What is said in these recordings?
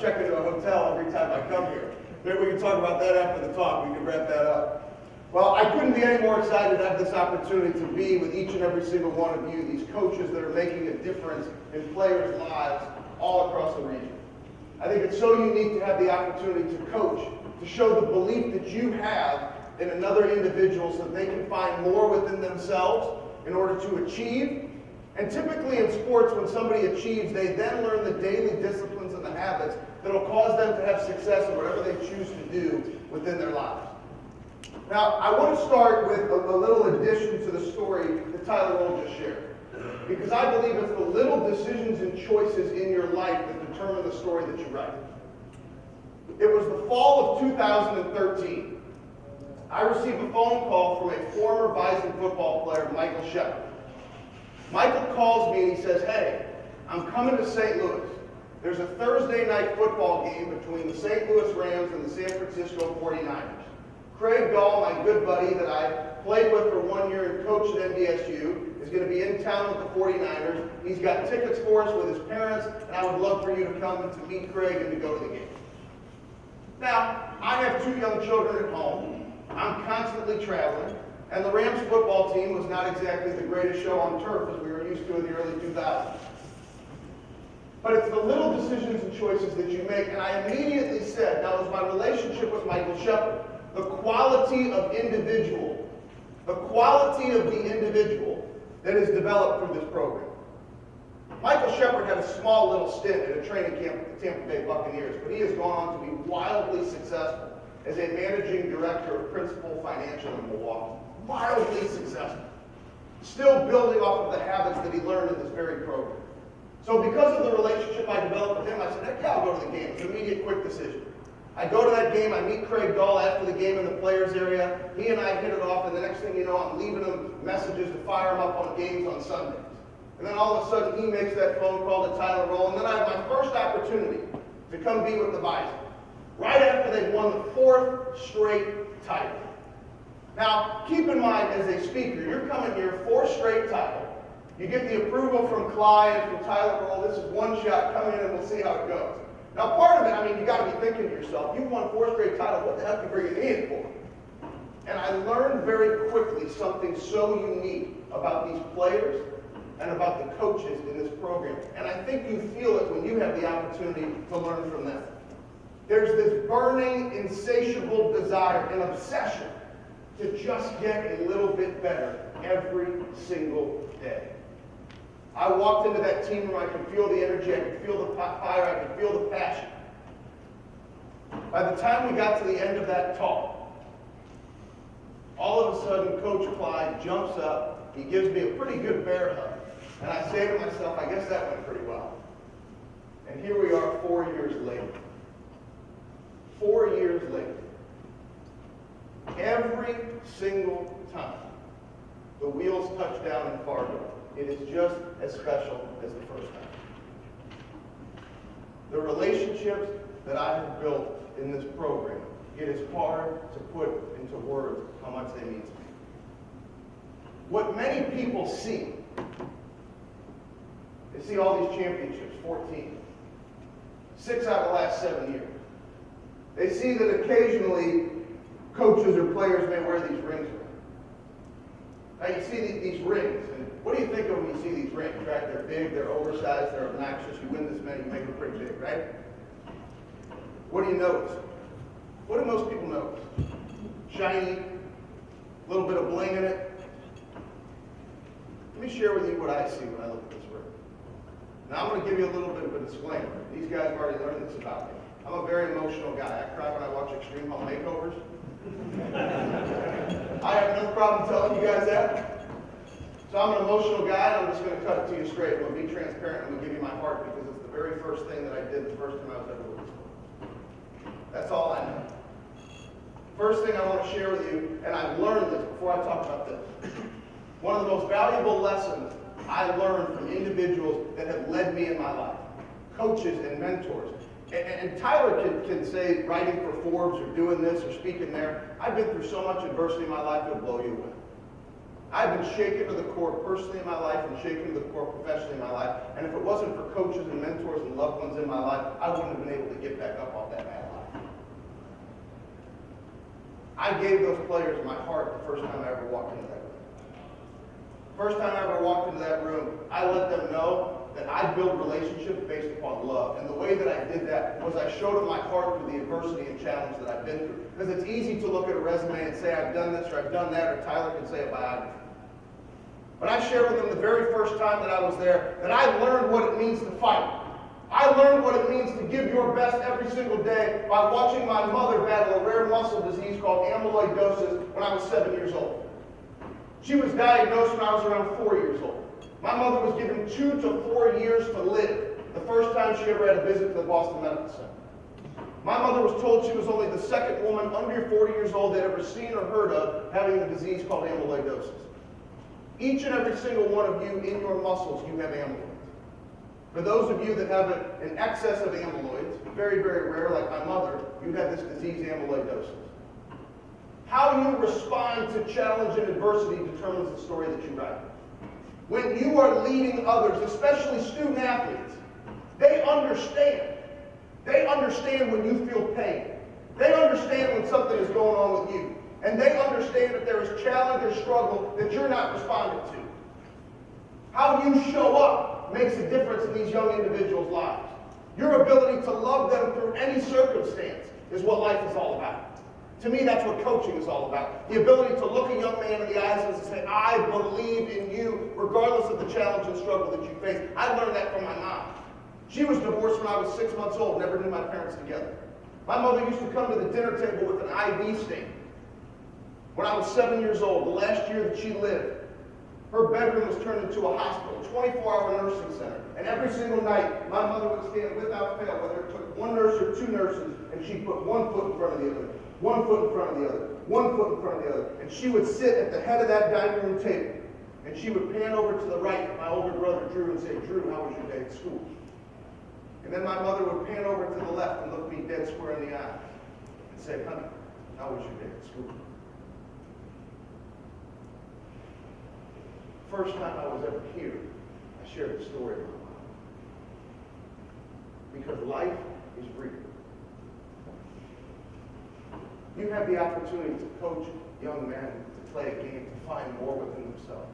check into a hotel every time I come here. Maybe we can talk about that after the talk. We can wrap that up. Well, I couldn't be any more excited to have this opportunity to be with each and every single one of you, these coaches that are making a difference in players' lives all across the region. I think it's so unique to have the opportunity to coach, to show the belief that you have in another individual so that they can find more within themselves in order to achieve. And typically in sports, when somebody achieves, they then learn the daily disciplines and the habits that will cause them to have success in whatever they choose to do within their lives. Now, I want to start with a little addition to the story that Tyler Roll just shared, because I believe it's the little decisions and choices in your life that determine the story that you write. It was the fall of 2013. I received a phone call from a former Bison football player, Michael Shepard. Michael calls me and he says, "Hey, I'm coming to St. Louis. There's a Thursday night football game between the St. Louis Rams and the San Francisco 49ers. Craig Gall, my good buddy that I played with for 1 year and coached at NDSU, is going to be in town with the 49ers. He's got tickets for us with his parents, and I would love for you to come and to meet Craig and to go to the game." Now, I have 2 young children at home. I'm constantly traveling, and the Rams football team was not exactly the greatest show on turf as we were used to in the early 2000s. But it's the little decisions and choices that you make, and I immediately said, now, it was my relationship with Michael Shepard, the quality of the individual that is developed through this program. Michael Shepard had a small little stint at a training camp with the Tampa Bay Buccaneers, but he has gone on to be wildly successful as a managing director of Principal Financial in Milwaukee. Wildly successful. Still building off of the habits that he learned in this very program. So because of the relationship I developed with him, I said, heck yeah, I'll go to the game. It's an immediate, quick decision. I go to that game, I meet Craig Gall after the game in the players area. He and I hit it off, and the next thing you know, I'm leaving him messages to fire him up on games on Sundays. And then all of a sudden, he makes that phone call to Tyler Roll, and then I have my first opportunity to come be with the Bison, right after they'd won the 4th straight title. Now, keep in mind, as a speaker, you're coming here, 4 straight title. You get the approval from Clyde and from Tyler Roll. This is one shot, come in and we'll see how it goes. Now, part of it, I mean, you got to be thinking to yourself, you've won 4 straight titles, what the heck are you bringing me in for? And I learned very quickly something so unique about these players and about the coaches in this program. And I think you feel it when you have the opportunity to learn from them. There's this burning, insatiable desire, an obsession to just get a little bit better every single day. I walked into that team room, I could feel the energy, I could feel the fire, I could feel the passion. By the time we got to the end of that talk, all of a sudden Coach Clyde jumps up, he gives me a pretty good bear hug, and I say to myself, I guess that went pretty well. And here we are 4 years later. 4 years later. Every single time the wheels touch down in Fargo, it is just as special as the first time. The relationships that I have built in this program, it is hard to put into words how much they mean to me. What many people see, they see all these championships, 14, 6 out of the last 7 years. They see that occasionally coaches or players may wear these rings around. Now you see these rings, and what do you think of when you see these rings, right? They're big, they're oversized, they're obnoxious. You win this many, you make them pretty big, right? What do you notice? What do most people notice? Shiny, a little bit of bling in it. Let me share with you what I see when I look at this ring. Now I'm going to give you a little bit of a disclaimer. These guys have already learned this about me. I'm a very emotional guy. I cry when I watch Extreme Home Makeovers. I have no problem telling you guys that. So I'm an emotional guy, and I'm just going to cut it to you straight. I'm going to be transparent. I'm going to give you my heart because it's the very first thing that I did the first time I was ever with this book. That's all I know. First thing I want to share with you, and I've learned this before I talk about this. One of the most valuable lessons I learned from individuals that have led me in my life, coaches and mentors. And Tyler can say writing for Forbes or doing this or speaking there. I've been through so much adversity in my life, it'll blow you away. I've been shaken to the core personally in my life and shaken to the core professionally in my life. And if it wasn't for coaches and mentors and loved ones in my life, I wouldn't have been able to get back up off that bad life. I gave those players my heart the first time I ever walked into that room. First time I ever walked into that room, I let them know that I build relationships based upon love. And the way that I did that was I showed them my heart through the adversity and challenge that I've been through. Because it's easy to look at a resume and say, I've done this or I've done that, or Tyler can say a biography. But I shared with them the very first time that I was there that I learned what it means to fight. I learned what it means to give your best every single day by watching my mother battle a rare muscle disease called amyloidosis when I was 7 years old. She was diagnosed when I was around 4 years old. My mother was given 2 to 4 years to live the first time she ever had a visit to the Boston Medical Center. My mother was told she was only the second woman under 40 years old they'd ever seen or heard of having a disease called amyloidosis. Each and every single one of you in your muscles, you have amyloid. For those of you that have an excess of amyloids, very, very rare, like my mother, you have this disease, amyloidosis. How you respond to challenge and adversity determines the story that you write. When you are leading others, especially student athletes, they understand. They understand when you feel pain. They understand when something is going on with you. And they understand that there is challenge or struggle that you're not responding to. How you show up makes a difference in these young individuals' lives. Your ability to love them through any circumstance is what life is all about. To me, that's what coaching is all about. The ability to look a young man in the eyes and say, I believe in you, regardless of the challenge and struggle that you face. I learned that from my mom. She was divorced when I was 6 months old, never knew my parents together. My mother used to come to the dinner table with an IV stain. When I was 7 years old, the last year that she lived, her bedroom was turned into a hospital, 24-hour nursing center. And every single night, my mother would stand without fail, whether it took one nurse or 2 nurses, and she'd put 1 foot in front of the other, 1 foot in front of the other, 1 foot in front of the other. And she would sit at the head of that dining room table, and she would pan over to the right at my older brother, Drew, and say, Drew, how was your day at school? And then my mother would pan over to the left and look me dead square in the eye and say, honey, how was your day at school? First time I was ever here, I shared the story of my mom. Because life is real. You have the opportunity to coach young men to play a game, to find more within themselves.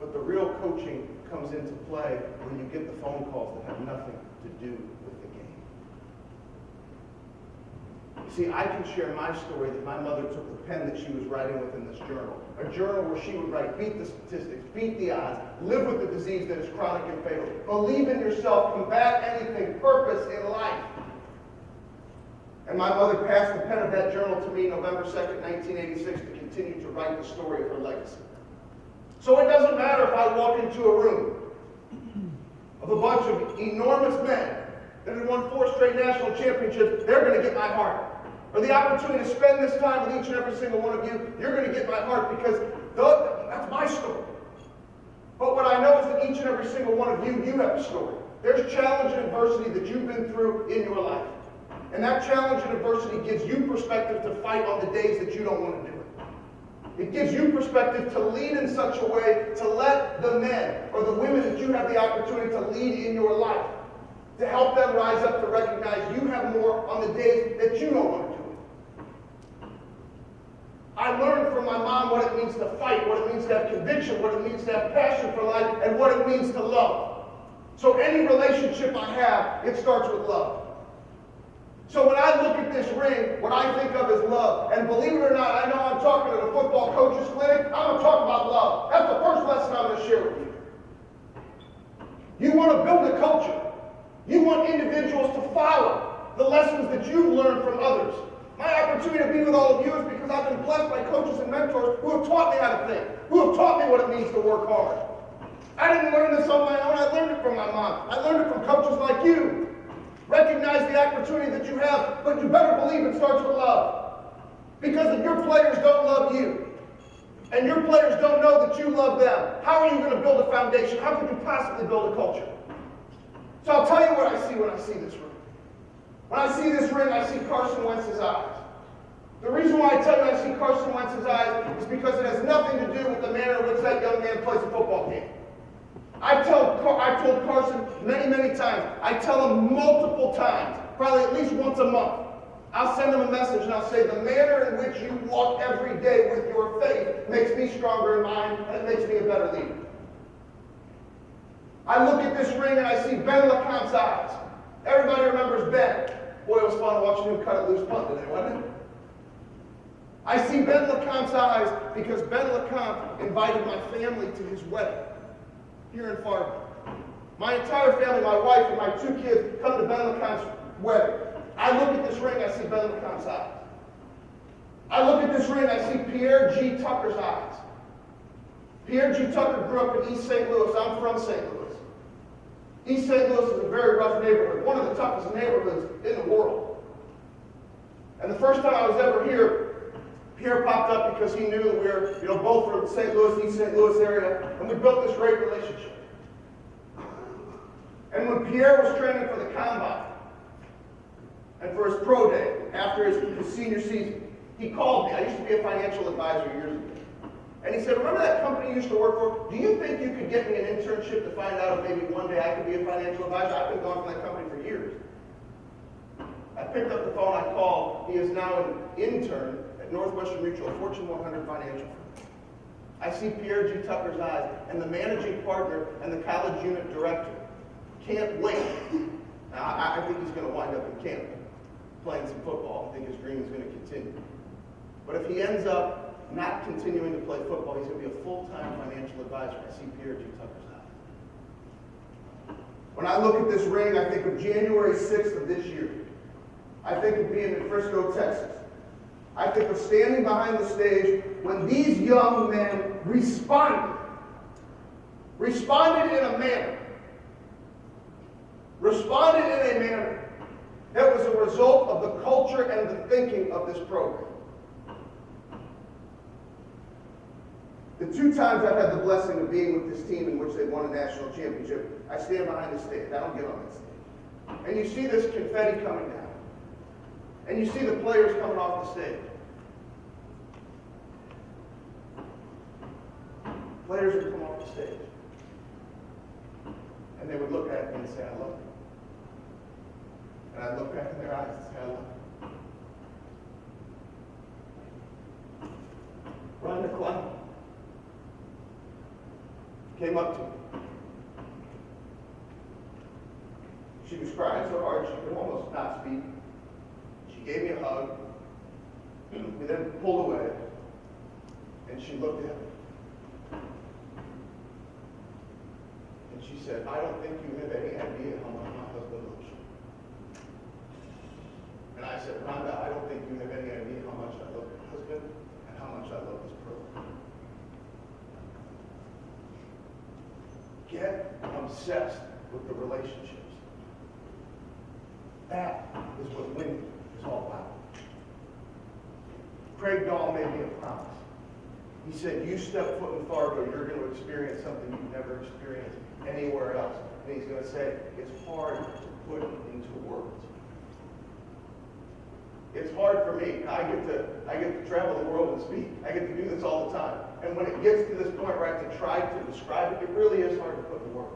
But the real coaching comes into play when you get the phone calls that have nothing to do with the game. See, I can share my story that my mother took the pen that she was writing with in this journal. A journal where she would write, beat the statistics, beat the odds, live with the disease that is chronic and fatal, believe in yourself, combat anything, purpose in life. And my mother passed the pen of that journal to me November 2nd, 1986 to continue to write the story of her legacy. So it doesn't matter if I walk into a room of a bunch of enormous men that have won 4 straight national championships, they're going to get my heart. Or the opportunity to spend this time with each and every single one of you, you're going to get my heart because that's my story. But what I know is that each and every single one of you, you have a story. There's challenge and adversity that you've been through in your life. And that challenge and adversity gives you perspective to fight on the days that you don't want to do it. It gives you perspective to lead in such a way to let the men or the women that you have the opportunity to lead in your life, to help them rise up to recognize you have more on the days that you don't want to do it. I learned from my mom what it means to fight, what it means to have conviction, what it means to have passion for life, and what it means to love. So any relationship I have, it starts with love. So when I look at this ring, what I think of is love. And believe it or not, I know I'm talking at a football coach's clinic. I'm going to talk about love. That's the first lesson I'm going to share with you. You want to build a culture. You want individuals to follow the lessons that you've learned from others. My opportunity to be with all of you is because I've been blessed by coaches and mentors who have taught me how to think, who have taught me what it means to work hard. I didn't learn this on my own. I learned it from my mom. I learned it from coaches like you. Recognize the opportunity that you have, but you better believe it starts with love. Because if your players don't love you, and your players don't know that you love them, how are you going to build a foundation? How could you possibly build a culture? So I'll tell you what I see when I see this ring. When I see this ring, I see Carson Wentz's eyes. The reason why I tell you I see Carson Wentz's eyes is because it has nothing to do with the manner in which that young man plays a football game. I've told Carson many times. I tell him multiple times, probably at least once a month. I'll send him a message and I'll say, the manner in which you walk every day with your faith makes me stronger in mine, and it makes me a better leader. I look at this ring and I see Ben LeCompte's eyes. Everybody remembers Ben. Boy, it was fun watching him cut a loose punt today, wasn't it? I see Ben LeCompte's eyes because Ben LeCompte invited my family to his wedding here in Fargo. My entire family, my wife and my 2 kids, come to Ben LeCompte's wedding. I look at this ring, I see Ben LeCompte's eyes. I look at this ring, I see Pierre G. Tucker's eyes. Pierre G. Tucker grew up in East St. Louis. I'm from St. Louis. East St. Louis is a very rough neighborhood, one of the toughest neighborhoods in the world. And the first time I was ever here, Pierre popped up because he knew that we were, both from St. Louis, East St. Louis area, and we built this great relationship. And when Pierre was training for the combine and for his pro day after his senior season, he called me. I used to be a financial advisor years ago. And he said, remember that company you used to work for? Do you think you could get me an internship to find out if maybe one day I could be a financial advisor? I've been gone from that company for years. I picked up the phone, I called. He is now an intern at Northwestern Mutual, Fortune 100 financial firm. I see Pierre G. Tucker's eyes, and the managing partner and the college unit director can't wait. Now, I think he's going to wind up in camp playing some football. I think his dream is going to continue. But if he ends up not continuing to play football, he's going to be a full-time financial advisor. I see Pierre G. Tucker's eyes. When I look at this ring, I think of January 6th of this year. I think of being in Frisco, Texas. I think of standing behind the stage when these young men responded in a manner that was a result of the culture and the thinking of this program. The 2 times I've had the blessing of being with this team in which they won a national championship, I stand behind the stage. I don't get on that stage. And you see this confetti coming down. And you see the players coming off the stage. Players would come off the stage. And they would look at me and say, I love you. And I'd look back in their eyes and say, I love you. Rhonda Klein came up to me. She was crying so hard she could almost not speak. She gave me a hug. We then pulled away, and she looked at me. And she said, I don't think you have any idea how much my husband loves you. And I said, Rhonda, I don't think you have any idea how much I love your husband and how much I love this program. Get obsessed with the relationships. That is what winning is all about. Craig Dahl made me a promise. He said, you step foot in Fargo, you're going to experience something you've never experienced anywhere else. And he's going to say, it's hard to put into words. It's hard for me. I get to travel the world and speak. I get to do this all the time. And when it gets to this point where I have to try to describe it, it really is hard to put in words.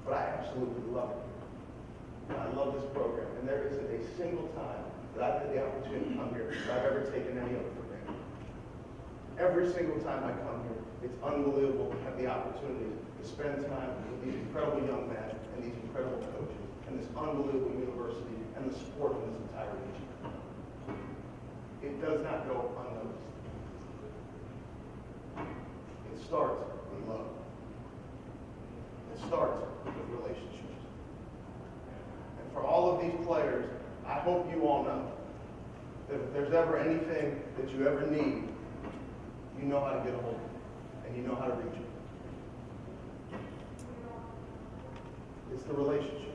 But I absolutely love it. And I love this program. And there isn't a single time that I've had the opportunity to come here that I've ever taken any of it for granted. Every single time I come here, it's unbelievable to have the opportunity to spend time with these incredible young men and these incredible coaches and this unbelievable university and the support of this entire region. It does not go unnoticed. It starts with love. It starts with relationships. And for all of these players, I hope you all know that if there's ever anything that you ever need, you know how to get a hold of it, and you know how to reach it. It's the relationships.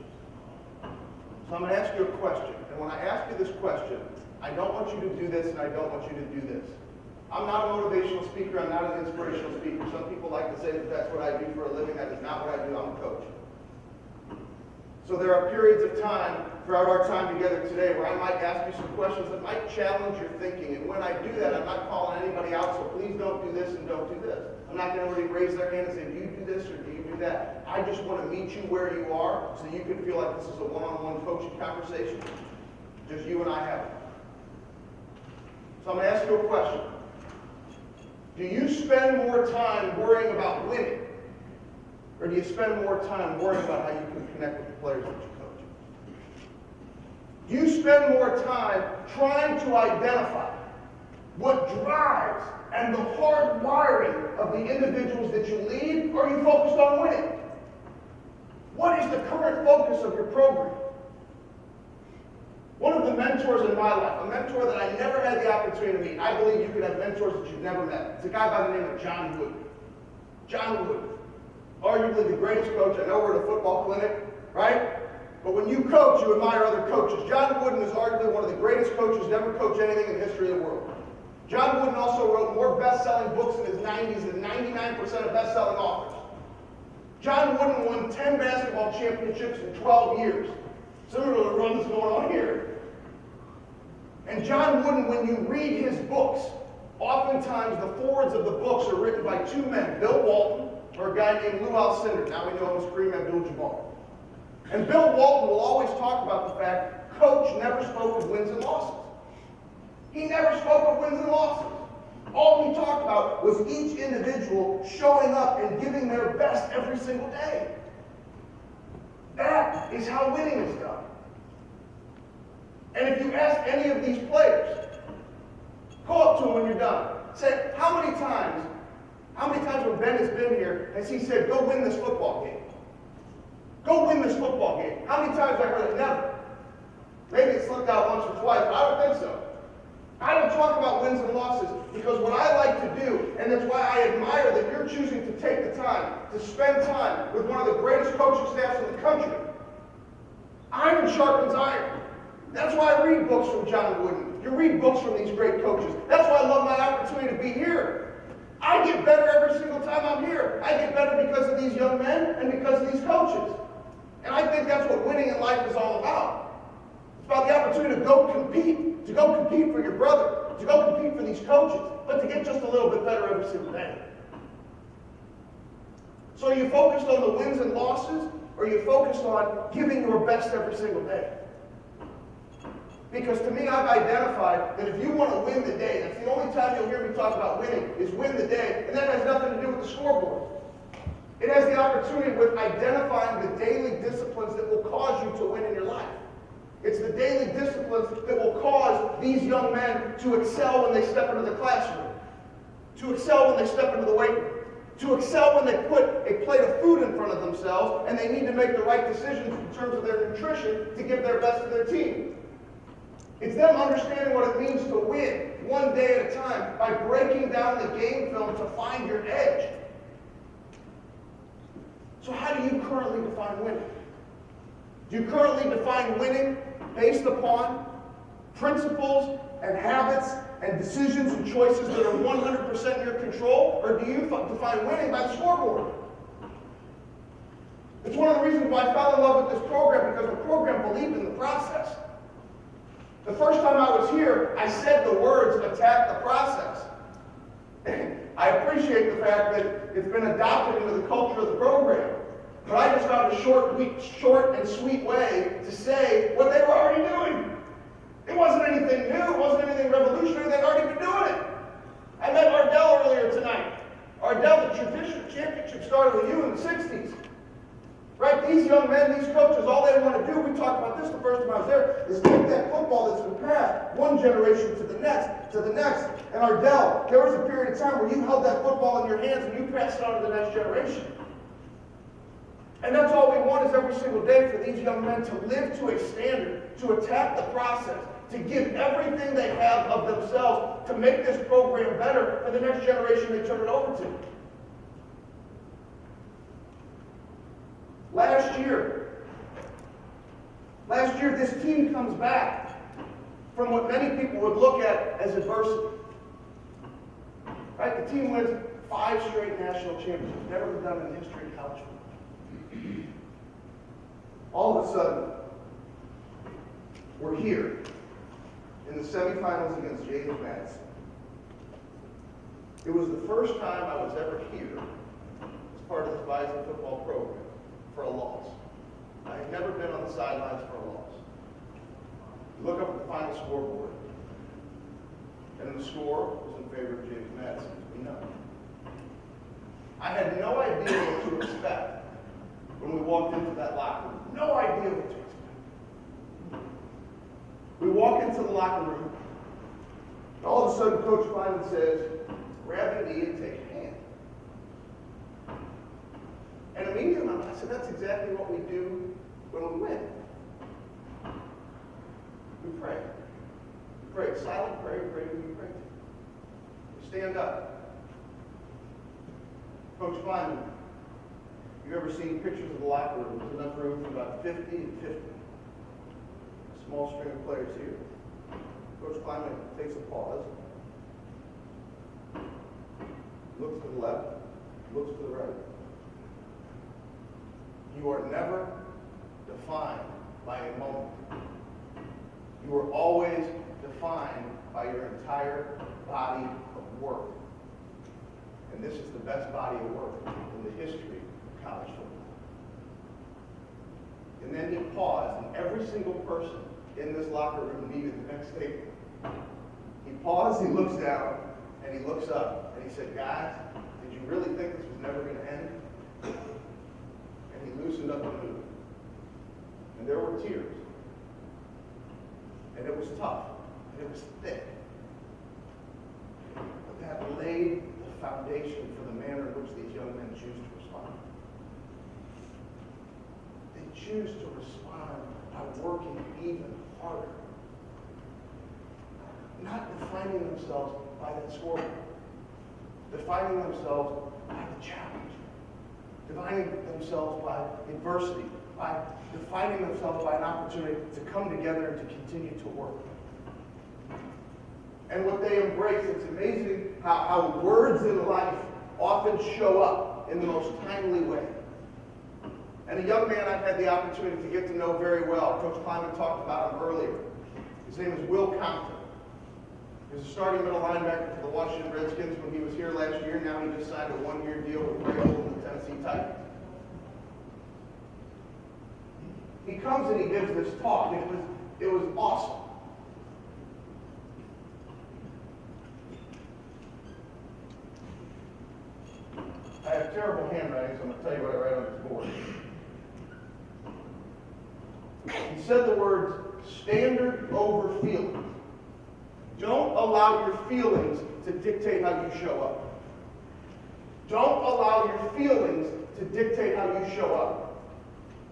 So I'm going to ask you a question, and when I ask you this question, I don't want you to do this, and I don't want you to do this. I'm not a motivational speaker. I'm not an inspirational speaker. Some people like to say that that's what I do for a living. That is not what I do. I'm a coach. So there are periods of time throughout our time together today where I might ask you some questions that might challenge your thinking. And when I do that, I'm not calling anybody out, so please don't do this and don't do this. I'm not going to really raise their hand and say, do you do this or do you do that? I just want to meet you where you are so you can feel like this is a one-on-one coaching conversation. Just you and I have it. So I'm going to ask you a question. Do you spend more time worrying about winning? Or do you spend more time worrying about how you can connect with the players that you coach? Do you spend more time trying to identify what drives and the hard wiring of the individuals that you lead, or are you focused on winning? What is the current focus of your program? One of the mentors in my life, a mentor that I never had the opportunity to meet, I believe you could have mentors that you've never met. It's a guy by the name of John Wooden. John Wooden. Arguably the greatest coach. I know we're at a football clinic, right? But when you coach, you admire other coaches. John Wooden is arguably one of the greatest coaches to ever coach anything in the history of the world. John Wooden also wrote more best-selling books in his 90s than 99% of best-selling authors. John Wooden won 10 basketball championships in 12 years. Similar to the run that's going on here. And John Wooden, when you read his books, oftentimes the forwards of the books are written by two men, Bill Walton, or a guy named Lou Alcindor. Now we know him as Kareem Abdul-Jabbar. And Bill Walton will always talk about the fact Coach never spoke of wins and losses. He never spoke of wins and losses. All he talked about was each individual showing up and giving their best every single day. That is how winning is done. And if you ask any of these players, go up to them when you're done. Say, how many times when Ben has been here has he said, go win this football game? Go win this football game. How many times have I heard it? Never. Maybe it slipped out once or twice, but I don't think so. I don't talk about wins and losses because what I like to do, and that's why I admire that you're choosing to take the time to spend time with one of the greatest coaching staffs in the country. Iron sharpens iron. That's why I read books from John Wooden. You read books from these great coaches. That's why I love my opportunity to be here. I get better every single time I'm here. I get better because of these young men and because of these coaches. And I think that's what winning in life is all about. It's about the opportunity to go compete for your brother, to go compete for these coaches, but to get just a little bit better every single day. So are you focused on the wins and losses, or are you focused on giving your best every single day? Because to me, I've identified that if you want to win the day, that's the only time you'll hear me talk about winning, is win the day, and that has nothing to do with the scoreboard. It has the opportunity with identifying the daily disciplines that will cause you to win in your life. It's the daily disciplines that will cause these young men to excel when they step into the classroom, to excel when they step into the weight room, to excel when they put a plate of food in front of themselves and they need to make the right decisions in terms of their nutrition to give their best to their team. It's them understanding what it means to win one day at a time by breaking down the game film to find your edge. So how do you currently define winning? Do you currently define winning based upon principles and habits and decisions and choices that are 100% in your control? Or do you define winning by the scoreboard? It's one of the reasons why I fell in love with this program, because the program believed in the process. The first time I was here, I said the words, attack the process. I appreciate the fact that it's been adopted into the culture of the program. But I just found a short and sweet way to say what they were already doing. It wasn't anything new. It wasn't anything revolutionary. They'd already been doing it. I met Ardell earlier tonight. Ardell, the traditional championship started with you in the 60s. Right? These young men, these coaches, all they want to do, we talked about this the first time I was there, is take that football that's been passed one generation to the next, to the next. And Ardell, there was a period of time where you held that football in your hands and you passed it on to the next generation. And that's all we want is every single day for these young men to live to a standard, to attack the process, to give everything they have of themselves to make this program better for the next generation they turn it over to. Last year, this team comes back from what many people would look at as adversity. Right? The team wins 5 straight national championships, never been done in the history of college football. All of a sudden, were here in the semifinals against James Madison. It was the first time I was ever here as part of this Bison football program for a loss. I had never been on the sidelines for a loss. You look up at the final scoreboard, and the score was in favor of James Madison, as we know. I had no idea what to expect when we walked into that locker room. No idea what to expect. We walk into the locker room, and all of a sudden Coach Lyman says, grab a knee and take a hand. And immediately I said, that's exactly what we do when we win. We pray. We pray. Silent prayer, pray when we pray. We stand up. Coach Lyman, you ever seen pictures of the locker room? There's enough room for about 50 and 50. A small string of players here. Coach Lyman takes a pause. Looks to the left, looks to the right. You are never defined by a moment. You are always defined by your entire body of work. And this is the best body of work in the history of college football. And then he paused, and every single person in this locker room needed the next statement. He paused, he looks down, and he looks up, and he said, guys, did you really think this was never going to end? And he loosened up and moved. And there were tears. And it was tough. And it was thick. But that laid the foundation for the manner in which these young men choose to respond. They choose to respond by working even harder. Not defining themselves by that scoreboard. Defining themselves by the challenge. Defining themselves by adversity. By defining themselves by an opportunity to come together and to continue to work. And what they embrace, it's amazing how words in life often show up in the most timely way. And a young man I've had the opportunity to get to know very well, Coach Kleiman talked about him earlier. His name is Will Compton. He was a starting middle linebacker for the Washington Redskins when he was here last year. Now he just signed a one-year deal with Vrabel and the Tennessee Titans. He comes and he gives this talk, and it was awesome. I have terrible handwriting, so I'm going to tell you what I write on this board. He said the words, standard over feelings. Don't allow your feelings to dictate how you show up. Don't allow your feelings to dictate how you show up.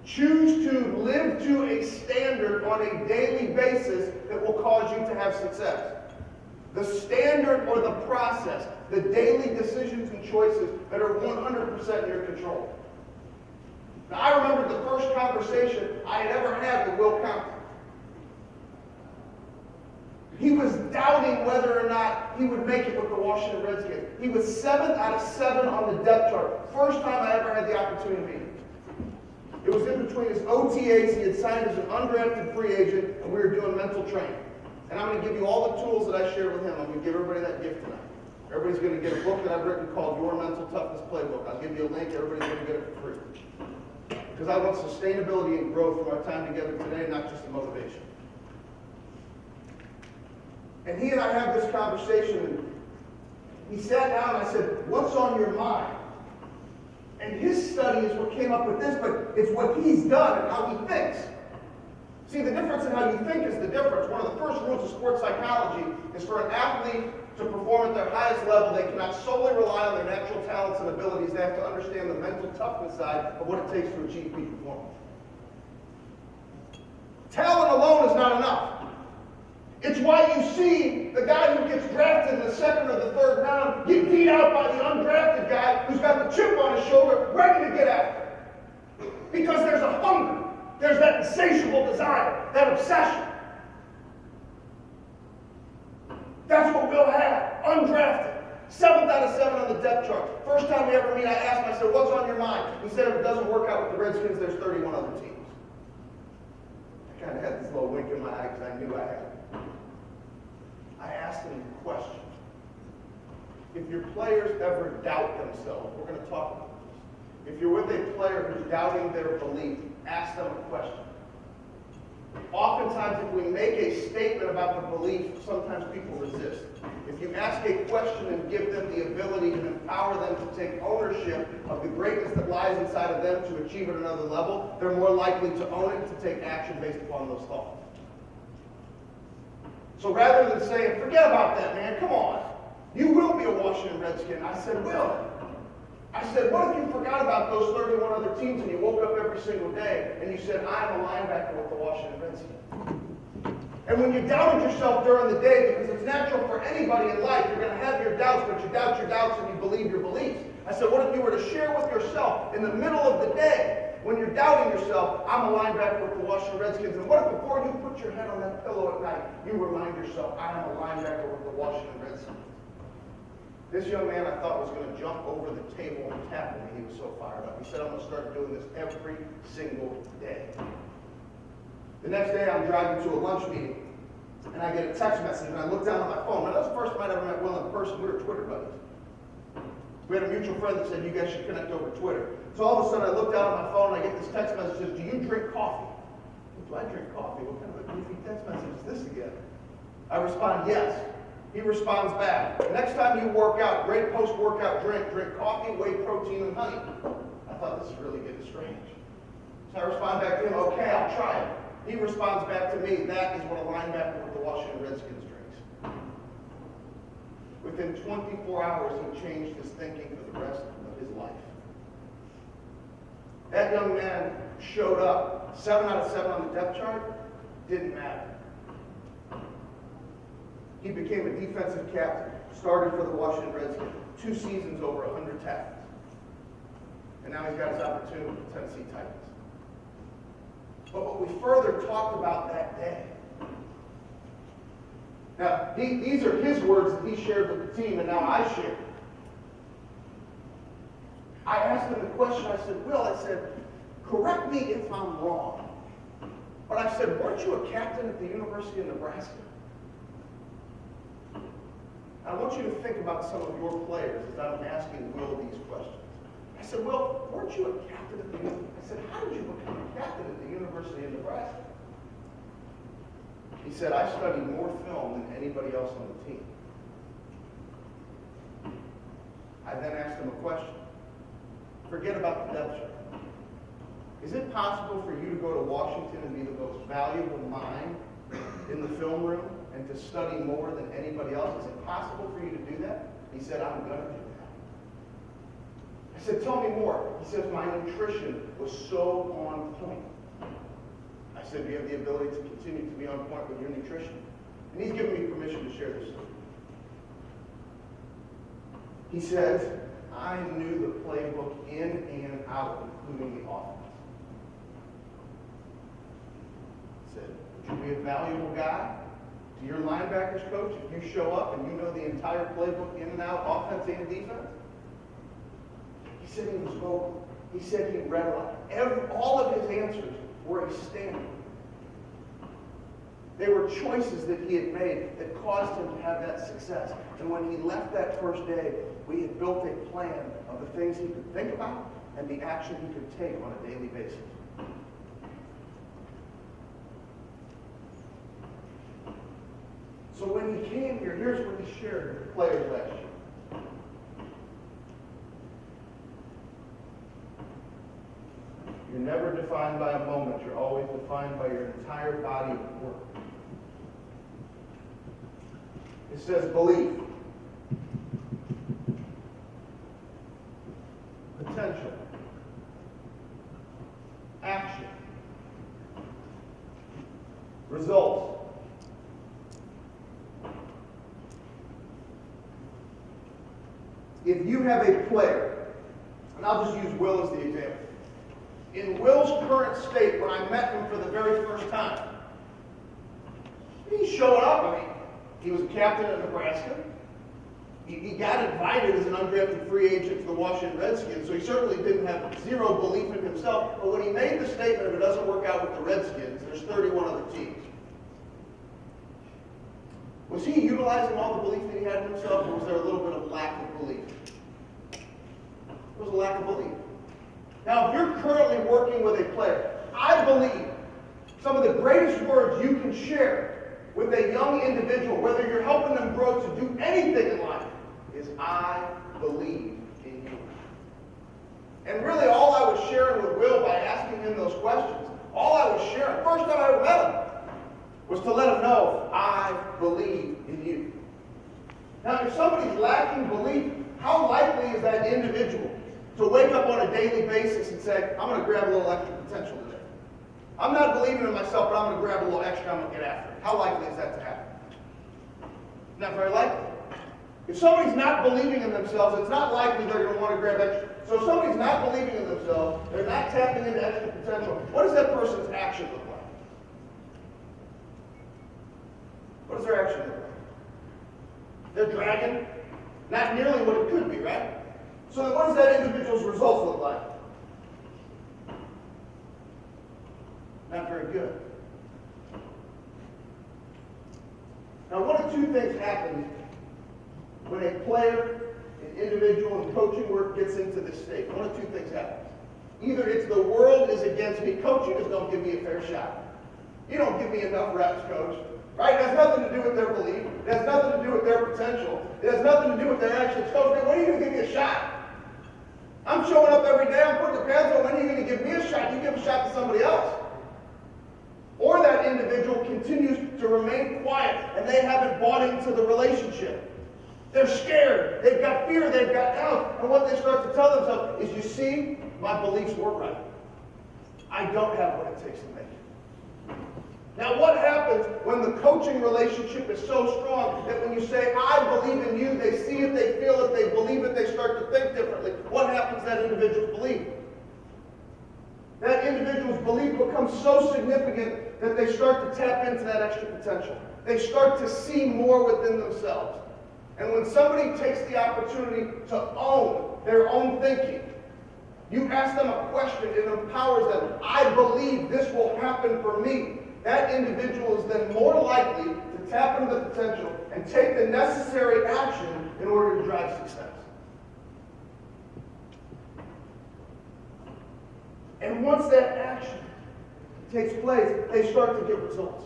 Choose to live to a standard on a daily basis that will cause you to have success. The standard or the process, the daily decisions and choices that are 100% in your control. Now, I remember the first conversation I had ever had with Will Compton. He was doubting whether or not he would make it with the Washington Redskins. He was 7th out of 7 on the depth chart. First time I ever had the opportunity to meet him. It was in between his OTAs. He had signed as an undrafted free agent, and we were doing mental training. And I'm going to give you all the tools that I shared with him. I'm going to give everybody that gift tonight. Everybody's going to get a book that I've written called Your Mental Toughness Playbook. I'll give you a link. Everybody's going to get it for free. Because I want sustainability and growth from our time together today, not just a motivation. And he and I had this conversation, and he sat down and I said, what's on your mind? And his study is what came up with this, but it's what he's done and how he thinks. See, the difference in how you think is the difference. One of the first rules of sports psychology is for an athlete to perform at their highest level, they cannot solely rely on their natural talents and abilities. They have to understand the mental toughness side of what it takes to achieve peak performance. Talent alone is not enough. It's why you see the guy who gets drafted in the 2nd or the 3rd round get beat out by the undrafted guy who's got the chip on his shoulder, ready to get after it. Because there's a hunger. There's that insatiable desire, that obsession. That's what Will had, undrafted. 7th out of 7 on the depth chart. First time we ever meet, I asked him, I said, what's on your mind? He said, if it doesn't work out with the Redskins, there's 31 other teams. kind of had this little wink in my eye because I knew I had it. I asked him a question. If your players ever doubt themselves, we're going to talk about this. If you're with a player who's doubting their belief, ask them a question. Oftentimes, if we make a statement about the belief, sometimes people resist. If you ask a question and give them the ability and empower them to take ownership of the greatness that lies inside of them to achieve at another level, they're more likely to own it and to take action based upon those thoughts. So rather than saying, forget about that, man, come on. You will be a Washington Redskin. I said, will. I said, what if you forgot about those 31 other teams and you woke up every single day and you said, I'm a linebacker with the Washington Redskins? And when you doubted yourself during the day, because it's natural for anybody in life, you're going to have your doubts, but you doubt your doubts and you believe your beliefs. I said, what if you were to share with yourself in the middle of the day, when you're doubting yourself, I'm a linebacker with the Washington Redskins, and what if before you put your head on that pillow at night, you remind yourself, I'm a linebacker with the Washington Redskins? This young man, I thought, was going to jump over the table and tackle me. He was so fired up. He said, I'm going to start doing this every single day. The next day, I'm driving to a lunch meeting, and I get a text message, and I look down at my phone. Now, that's the first time I ever met Will in person. We were Twitter buddies. We had a mutual friend that said, you guys should connect over Twitter. So all of a sudden, I look down at my phone, and I get this text message that says, do you drink coffee? Do I drink coffee? What kind of a goofy text message is this again? I respond, yes. He responds back, next time you work out, great post-workout drink coffee, whey protein, and honey. I thought, this is really getting strange. So I respond back to him, okay, I'll try it. He responds back to me, that is what a linebacker with the Washington Redskins drinks. Within 24 hours, he changed his thinking for the rest of his life. That young man showed up, 7 out of 7 on the depth chart, didn't matter. He became a defensive captain, started for the Washington Redskins, 2 seasons, over 100 tackles. And now he's got his opportunity with the Tennessee Titans. But what we further talked about that day. Now, these are his words that he shared with the team, and now I share. I asked him the question, I said, Will, I said, correct me if I'm wrong, but I said, weren't you a captain at the University of Nebraska? I want you to think about some of your players as I'm asking Will these questions. I said, Will, weren't you a captain at the University? I said, how did you become a captain at the University of Nebraska? He said, I studied more film than anybody else on the team. I then asked him a question. Forget about the depth chart. Is it possible for you to go to Washington and be the most valuable mind in the film room and to study more than anybody else? Is it possible for you to do that? He said, I'm going to do that. I said, tell me more. He says, my nutrition was so on point. I said, do you have the ability to continue to be on point with your nutrition? And he's given me permission to share this story. He says, I knew the playbook in and out, including the offense. He said, would you be a valuable guy to your linebackers coach if you show up and you know the entire playbook in and out, offense and defense? He said he was vocal. He said he read a lot. All of his answers were a standard. They were choices that he had made that caused him to have that success. And when he left that first day, we had built a plan of the things he could think about and the action he could take on a daily basis. So when he came here, here's what he shared with the players last year. You're never defined by a moment. You're always defined by your entire body of work. It says belief, potential, action, results. If you have a player, and I'll just use Will as the example. In Will's current state, when I met him for the very first time, he showed up. I mean, he was a captain at Nebraska. He got invited as an undrafted free agent to the Washington Redskins, so he certainly didn't have zero belief in himself. But when he made the statement, if it doesn't work out with the Redskins, there's 31 other teams. Was he utilizing all the belief that he had in himself, or was there a little bit of lack of belief? There was a lack of belief. Now, if you're currently working with a player, I believe some of the greatest words you can share with a young individual, whether you're helping them grow to do anything in life, is I believe in you. And really all I was sharing with Will by asking him those questions, all I was sharing, first time I ever met him, was to let him know, I believe in you. Now, if somebody's lacking belief, how likely is that individual to wake up on a daily basis and say, I'm going to grab a little extra potential today? I'm not believing in myself, but I'm going to grab a little extra, I'm going to get after it. How likely is that to happen? Not very likely. If somebody's not believing in themselves, it's not likely they're going to want to grab extra. So if somebody's not believing in themselves, they're not tapping into extra potential, what does that person's action look like? What does their action look like? They're dragging, not nearly what it could be, right? So then what does that individual's results look like? Not very good. Now, one of two things happen when a player, an individual in coaching work gets into this state. One of two things happen. Either it's the world is against me. Coaching is don't give me a fair shot. You don't give me enough reps, coach. Right? It has nothing to do with their belief. It has nothing to do with their potential. It has nothing to do with their actions. Coach, man, when are you going to give me a shot? I'm showing up every day. I'm putting the pads on. When are you going to give me a shot? You give a shot to somebody else. Or that individual continues to remain quiet and they haven't bought into the relationship. They're scared. They've got fear. They've got doubt. And what they start to tell themselves is, you see, my beliefs were right. I don't have what it takes to make it. Now, what happens when the coaching relationship is so strong that when you say, I believe in you, they see it, they feel it, they believe it, they start to think differently? What happens to that individual's belief? That individual's belief becomes so significant that they start to tap into that extra potential. They start to see more within themselves. And when somebody takes the opportunity to own their own thinking, you ask them a question, it empowers them. I believe this will happen for me. That individual is then more likely to tap into the potential and take the necessary action in order to drive success. And once that action takes place, they start to get results.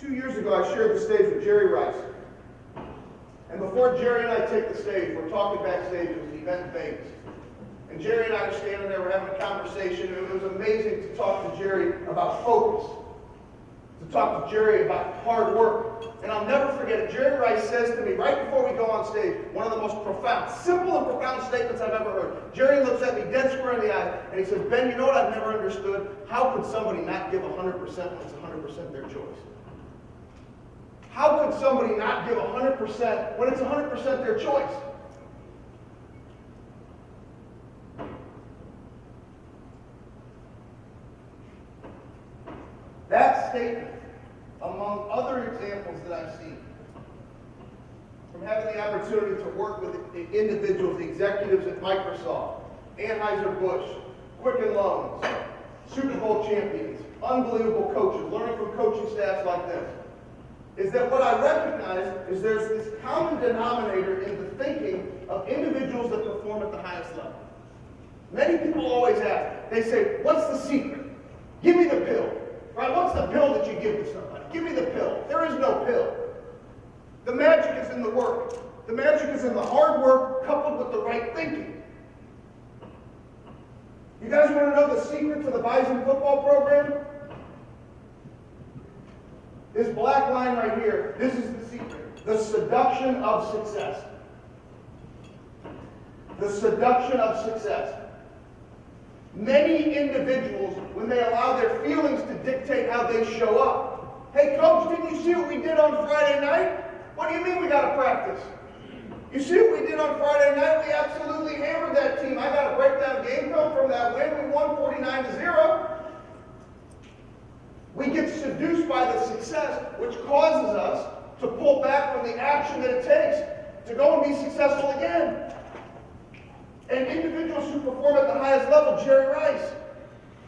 2 years ago, I shared the stage with Jerry Rice. And before Jerry and I take the stage, we're talking backstage. It was an event in Vegas. And Jerry and I are standing there, we're having a conversation, and it was amazing to talk to Jerry about focus, to talk to Jerry about hard work. And I'll never forget it. Jerry Rice says to me, right before we go on stage, one of the most profound, simple and profound statements I've ever heard. Jerry looks at me dead square in the eye, and he says, Ben, you know what I've never understood? How could somebody not give 100% when it's 100% their choice? How could somebody not give 100% when it's 100% their choice? That statement, among other examples that I've seen, from having the opportunity to work with the individuals, the executives at Microsoft, Anheuser-Busch, Quicken Loans, Super Bowl champions, unbelievable coaches, learning from coaching staffs like this, is that what I recognize is there's this common denominator in the thinking of individuals that perform at the highest level. Many people always ask, they say, what's the secret? Give me the pill. Right? What's the pill that you give to somebody? Give me the pill. There is no pill. The magic is in the work. The magic is in the hard work coupled with the right thinking. You guys want to know the secret to the Bison football program? This black line right here, this is the secret. The seduction of success. The seduction of success. Many individuals, when they allow their feelings to dictate how they show up. Hey, coach, didn't you see what we did on Friday night? What do you mean we got to practice? You see what we did on Friday night? We absolutely hammered that team. I got a breakdown game film from that win. We won 49-0. We We get seduced by the success, which causes us to pull back from the action that it takes to go and be successful again. And individuals who perform at the highest level, Jerry Rice.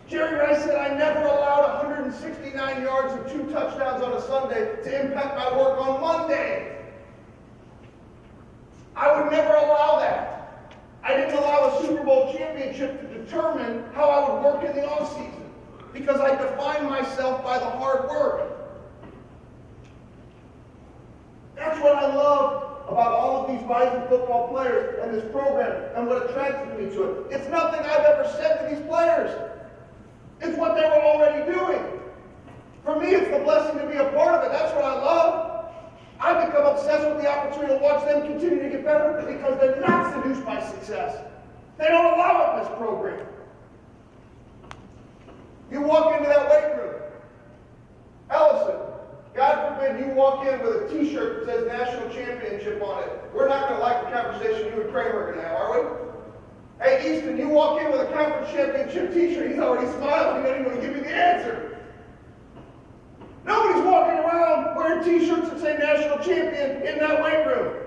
Jerry Rice said, I never allowed 169 yards and 2 touchdowns on a Sunday to impact my work on Monday. I would never allow that. I didn't allow a Super Bowl championship to determine how I would work in the offseason because I defined myself by the hard work. That's what I love about all of these Bison football players and this program and what attracted me to it. It's nothing I've ever said to these players. It's what they were already doing. For me, it's the blessing to be a part of it. That's what I love. I've become obsessed with the opportunity to watch them continue to get better because they're not seduced by success. They don't allow it in this program. You walk into that weight room. Ellison, God forbid you walk in with a t-shirt that says National Championship on it. We're not going to like the conversation you and Kramer are going to have, are we? Hey, Easton, you walk in with a conference championship t-shirt, he's already smiling. He doesn't even want to give me the answer. Nobody's walking around wearing t-shirts that say National Champion in that weight room.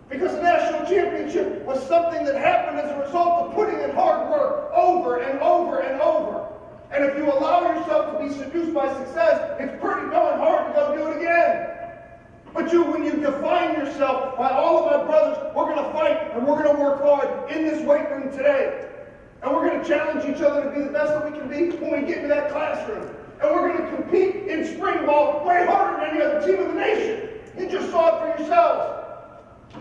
Because the National Championship was something that happened as a result of putting in hard work over and over and over. And if you allow yourself to be seduced by success, it's pretty darn hard to go do it again. But when you define yourself by all of my brothers, we're going to fight and we're going to work hard in this weight room today. And we're going to challenge each other to be the best that we can be when we get into that classroom. And we're going to compete in spring ball way harder than any other team in the nation. You just saw it for yourselves.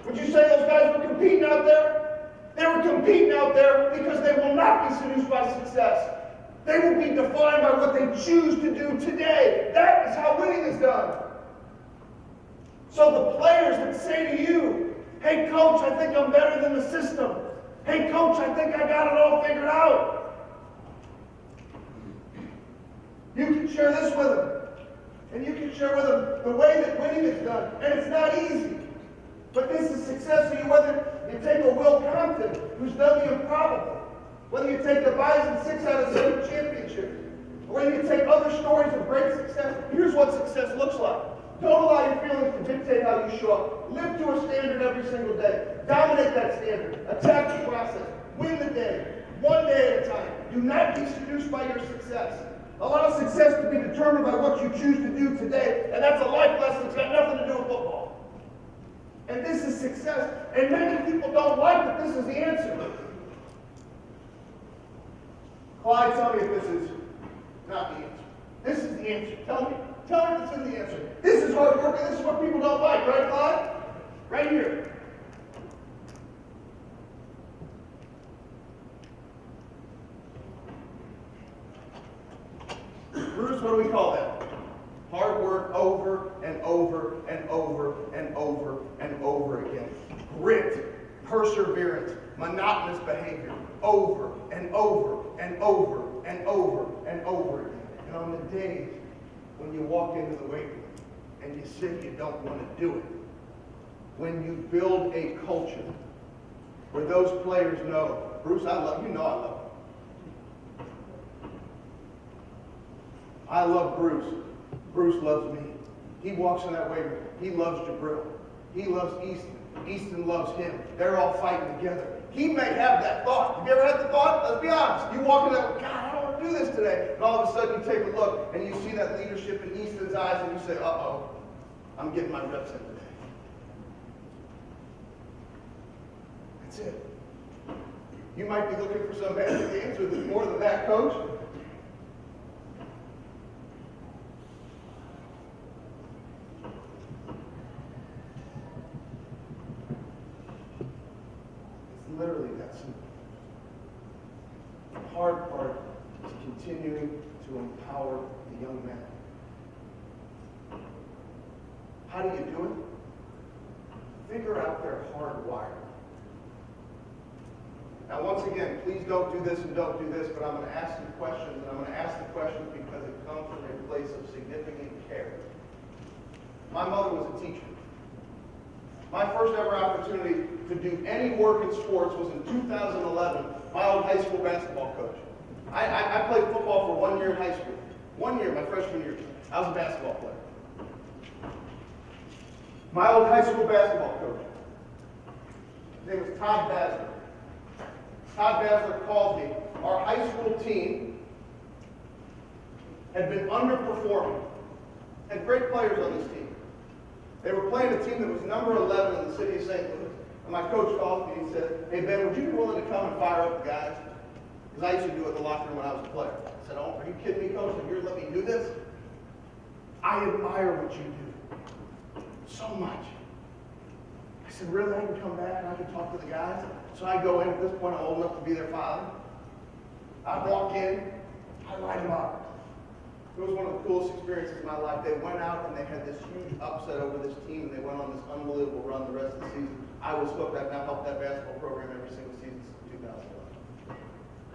Would you say those guys were competing out there? They were competing out there because they will not be seduced by success. They will be defined by what they choose to do today. That is how winning is done. So the players that say to you, hey coach, I think I'm better than the system. Hey coach, I think I got it all figured out. You can share this with them. And you can share with them the way that winning is done. And it's not easy. But this is success for you, whether you take a Will Compton, who's done the improbable, whether you take the Bison 6 out of 7 championship, or whether you take other stories of great success. Here's what success looks like. Don't allow your feelings to dictate how you show up. Live to a standard every single day. Dominate that standard. Attack the process. Win the day. One day at a time. Do not be seduced by your success. Allow success to be determined by what you choose to do today. And that's a life lesson that's got nothing to do with football. And this is success. And many people don't like that this is the answer. Clyde, tell me if this is not the answer. This is the answer. Tell me if it's in the answer. This is hard work, and this is what people don't like, right, Clyde? Right here. Bruce, what do we call that? Hard work over and over and over and over and over again. Grit, perseverance, monotonous behavior, over and over and over and over and over again. And on the days when you walk into the weight room and you say you don't want to do it, when you build a culture where those players know, Bruce, I love you, know I love you. I love Bruce. Bruce loves me. He walks in that weight room. He loves Jabril. He loves Easton. Easton loves him. They're all fighting together. He may have that thought. Have you ever had the thought? Let's be honest. You walk in there, God, I don't want to do this today. And all of a sudden you take a look and you see that leadership in Easton's eyes and you say, uh-oh, I'm getting my reps in today. That's it. You might be looking for some magic answer that's more than that, coach. Literally that simple. The hard part is continuing to empower the young man. How do you do it? Figure out their hardwiring. Now, once again, please don't do this and don't do this, but I'm going to ask some questions, and I'm going to ask the questions because it comes from a place of significant care. My mother was a teacher. My first ever opportunity to do any work in sports was in 2011, my old high school basketball coach. I played football for 1 year in high school. One year, my freshman year, I was a basketball player. My old high school basketball coach, his name was Todd Basler. Todd Basler called me. Our high school team had been underperforming. Had great players on this team. They were playing a team that was number 11 in the city of St. Louis. And my coach called me and he said, "Hey Ben, would you be willing to come and fire up the guys?" Because I used to do it in the locker room when I was a player. I said, "Oh, are you kidding me, coach? If you're letting me do this?" I admire what you do so much. I said, "Really? I can come back and I can talk to the guys?" So I go in. At this point, I'm old enough to be their father. I walk in. I light them up. It was one of the coolest experiences of my life. They went out and they had this huge upset over this team, and they went on this unbelievable run the rest of the season. I was hooked. I've now helped that basketball program every single season since 2011.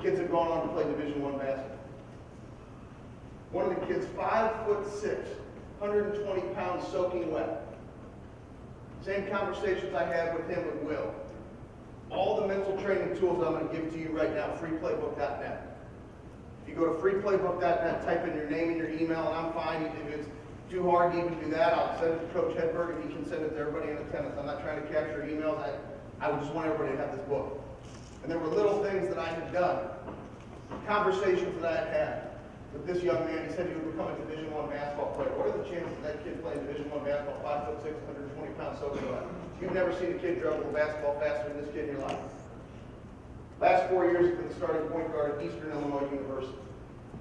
Kids have gone on to play Division I basketball. One of the kids, 5'6", 120 pounds, soaking wet. Same conversations I had with him with Will. All the mental training tools I'm going to give to you right now, freeplaybook.net. If you go to freeplaybook.net, type in your name and your email, and I'm fine. If it's too hard to even do that, I'll send it to Coach Hedberg, and he can send it to everybody in attendance. I'm not trying to capture emails. I would just want everybody to have this book. And there were little things that I had done, conversations that I had had with this young man. He said he would become a Division I basketball player. What are the chances of that kid playing Division I basketball, 5'6", 120 pounds, soaking wet? You've never seen a kid dribble the basketball faster than this kid in your life. Last 4 years, he's been the starting point guard at Eastern Illinois University.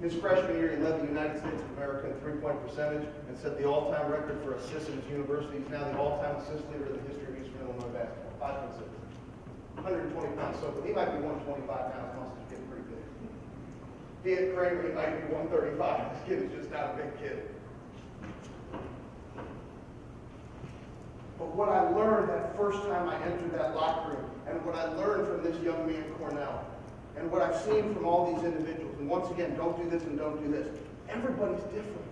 His freshman year, he led the United States of America in three-point percentage and set the all-time record for assists in his university. He's now the all-time assist leader in the history of Eastern Illinois basketball, 5'6", 120 pounds soaking. He might be 125 pounds, muscles getting pretty big. He at Kramer, he might be 135. This kid is just not a big kid. But what I learned that first time I entered that locker room, and what I learned from this young man, Cornell, and what I've seen from all these individuals, and once again, don't do this and don't do this. Everybody's different.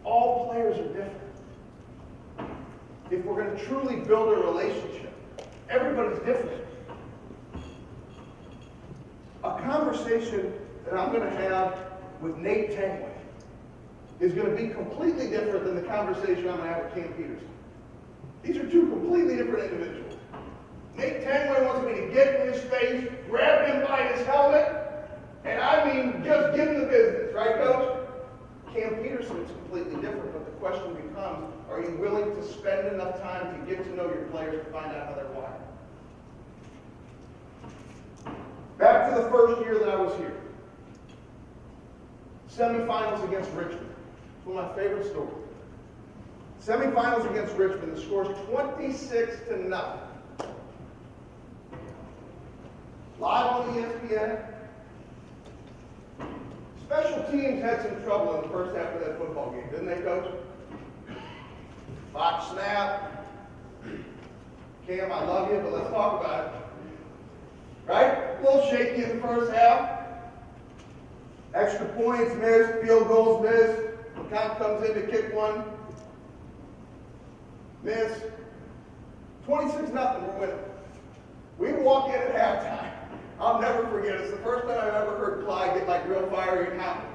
All players are different. If we're going to truly build a relationship, everybody's different. A conversation that I'm going to have with Nate Tangway is going to be completely different than the conversation I'm going to have with Cam Peterson. These are two completely different individuals. Nate Tangway wants me to get in his face, grab him by his helmet, and I mean just give him the business, right, Coach? Cam Peterson is completely different, but the question becomes, are you willing to spend enough time to get to know your players to find out how they're wired? Back to the first year that I was here. Semifinals against Richmond. It's one of my favorite stories. Semifinals against Richmond, the score's 26-0. Live on ESPN. Special teams had some trouble in the first half of that football game, didn't they, Coach? Botch snap. Cam, I love you, but let's talk about it. Right? A little shaky in the first half. Extra points missed, field goals missed. Count comes in to kick one. Miss. 26-0, we're winning. We walk in at halftime. I'll never forget it. It's the first time I've ever heard Clyde get like real fiery and happy.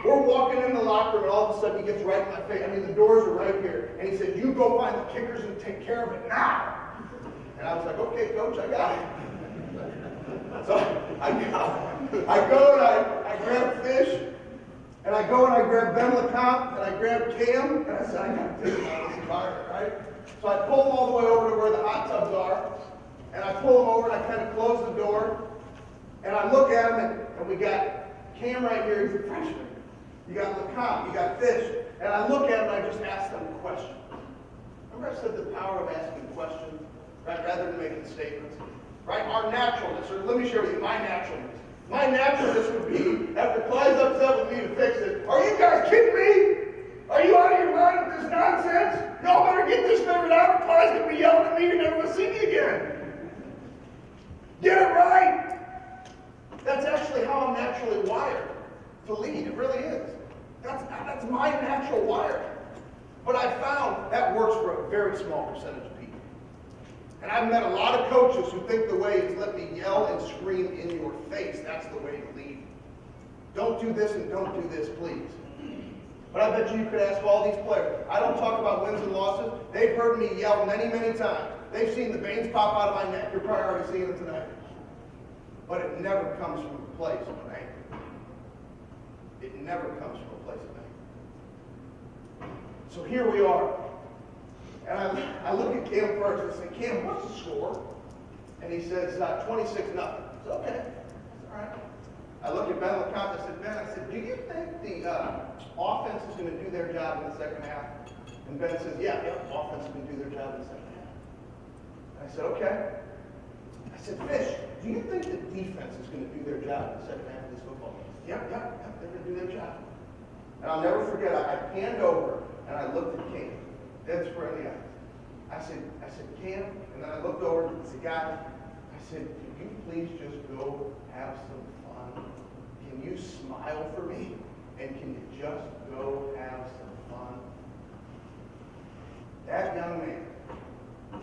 We're walking in the locker room and all of a sudden he gets right in my face. I mean, the doors are right here. And he said, "You go find the kickers and take care of it now." And I was like, "Okay, Coach, I got it." So I go and I grab Fish, and I go and I grab Ben LeCompte, and I grab Cam, and I said, "I got to take him out of this environment," right? So I pull him all the way over to where the hot tubs are, and I pull him over and I kind of close the door, and I look at him, and we got Cam right here, he's a freshman. You got LeCompte, you got Fish, and I look at him and I just ask them a question. Remember I said the power of asking questions, right, rather than making statements? Right? Our naturalness, or let me share with you my naturalness. My naturalness would be, after Clyde's upset with me to fix it, "Are you guys kidding me? Are you out of your mind with this nonsense? Y'all better get this figured out, or Clyde's going to be yelling at me, you're never going to see me again. Get it right." That's actually how I'm naturally wired to lead. It really is. That's my natural wiring. But I found that works for a very small percentage of people. And I've met a lot of coaches who think the way is let me yell and scream in your face. That's the way to lead. Don't do this and don't do this, please. But I bet you could ask all these players. I don't talk about wins and losses. They've heard me yell many, many times. They've seen the veins pop out of my neck. You're probably already seeing it tonight. But it never comes from a place of anger. It never comes from a place of anger. So here we are. And I look at Cam first and say, Cam, what's the score? And he says, 26-0. I said, okay, that's all right. I look at Ben LeCompte. I said, Ben, do you think the offense is going to do their job in the second half? And Ben says, yeah, offense is going to do their job in the second half. And I said, okay. I said, Fish, do you think the defense is going to do their job in the second half of this football game? Yeah, they're going to do their job. And I'll never forget, I panned over and I looked at Cam, dead square in the eyes. I said, Cam, and then I looked over at the guy. I said, can you please just go have some fun? Can you smile for me? And can you just go have some fun? That young man,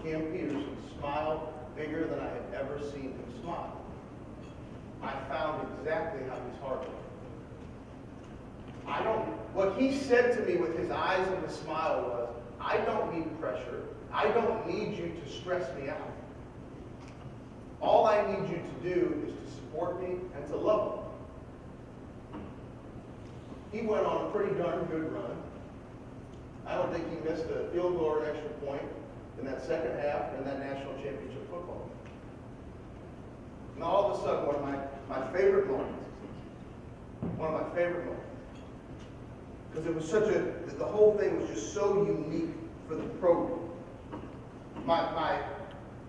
Cam Peterson, smiled bigger than I had ever seen him smile. I found exactly how he's hard. What he said to me with his eyes and his smile was, I don't need pressure. I don't need you to stress me out. All I need you to do is to support me and to love me. He went on a pretty darn good run. I don't think he missed a field goal or an extra point in that second half in that national championship football. And all of a sudden, one of my favorite moments, because it was the whole thing was just so unique for the program. My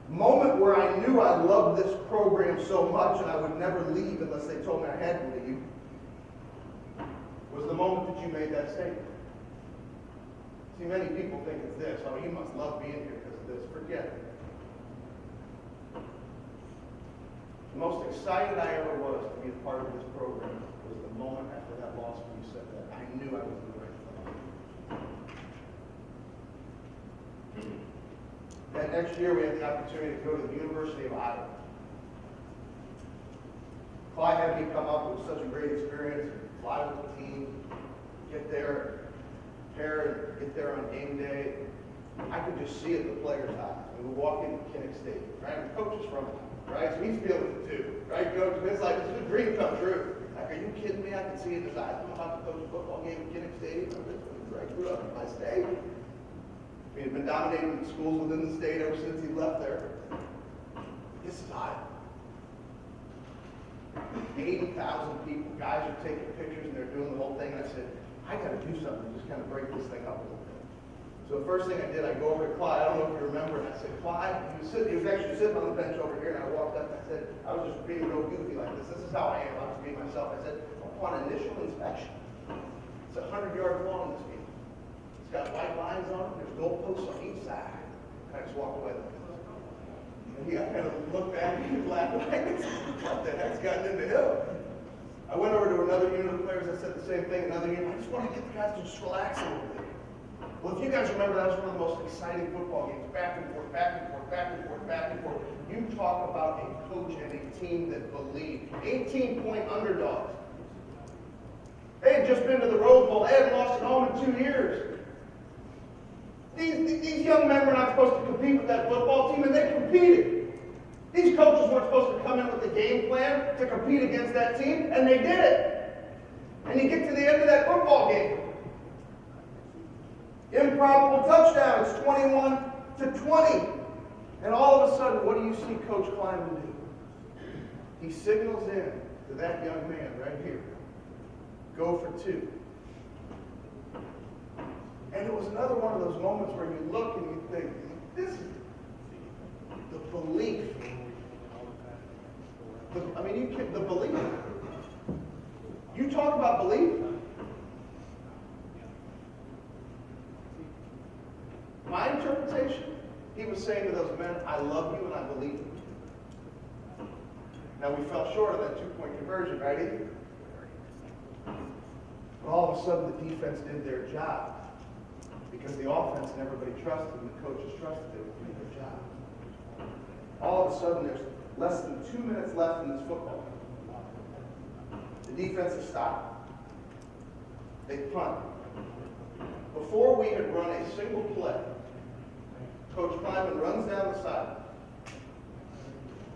moment where I knew I loved this program so much and I would never leave unless they told me I had to leave was the moment that you made that statement. See, many people think it's this, oh, you must love being here because of this. Forget it. The most excited I ever was to be a part of this program was the moment after that loss when you said that. I knew I was doing the right thing. That next year we had the opportunity to go to the University of Iowa. Clyde had me come up. It was such a great experience. Fly with the team, get there, prepare, and get there on game day. I could just see it in the players' eyes. We would walk into Kinnick Stadium, right? The coach is from it, right? So he's feeling it too, right? Coach, it's like, this is a dream come true. Like, are you kidding me? I can see it in his eyes. I'm about to coach a football game at Kinnick Stadium. I grew up in my state. We had been dominating schools within the state ever since he left there. This is Iowa. 80,000 people, guys are taking pictures and they're doing the whole thing. And I said, I got to do something to just kind of break this thing up a little bit. So the first thing I did, I go over to Clyde. I don't know if you remember. And I said, Clyde, he was actually sitting on the bench over here. And I walked up and I said, I was just being real goofy like this. This is how I am. I was being myself. I said, upon initial inspection, it's 100 yards long, this game. It's got white lines on it. There's goalposts on each side. And I just walked away. And he kind of looked back and he was laughing like, what the heck's gotten into him? I went over to another unit of players. I said the same thing. Another unit. I just want to get the guys to just relax a little bit. Well, if you guys remember, that was one of the most exciting football games. Back and forth, back and forth, back and forth, back and forth. You talk about a coach and a team that believed. 18-point underdogs. They had just been to the Rose Bowl. They hadn't lost at home in 2 years. These young men were not supposed to compete with that football team, and they competed. These coaches weren't supposed to come in with a game plan to compete against that team, and they did it. And you get to the end of that football game. Improbable touchdown. It's 21-20. And all of a sudden, what do you see Coach Kleiman do? He signals in to that young man right here. Go for 2. And it was another one of those moments where you look and you think, this is the belief. The belief. You talk about belief. My interpretation, he was saying to those men, I love you and I believe you. Now we fell short of that 2-point conversion, right? But all of a sudden the defense did their job. Because the offense and everybody trusted and the coaches trusted they would do their job. All of a sudden, there's less than 2 minutes left in this football game. The defensive stop. They punt. Before we had run a single play, Coach Kleiman runs down the side.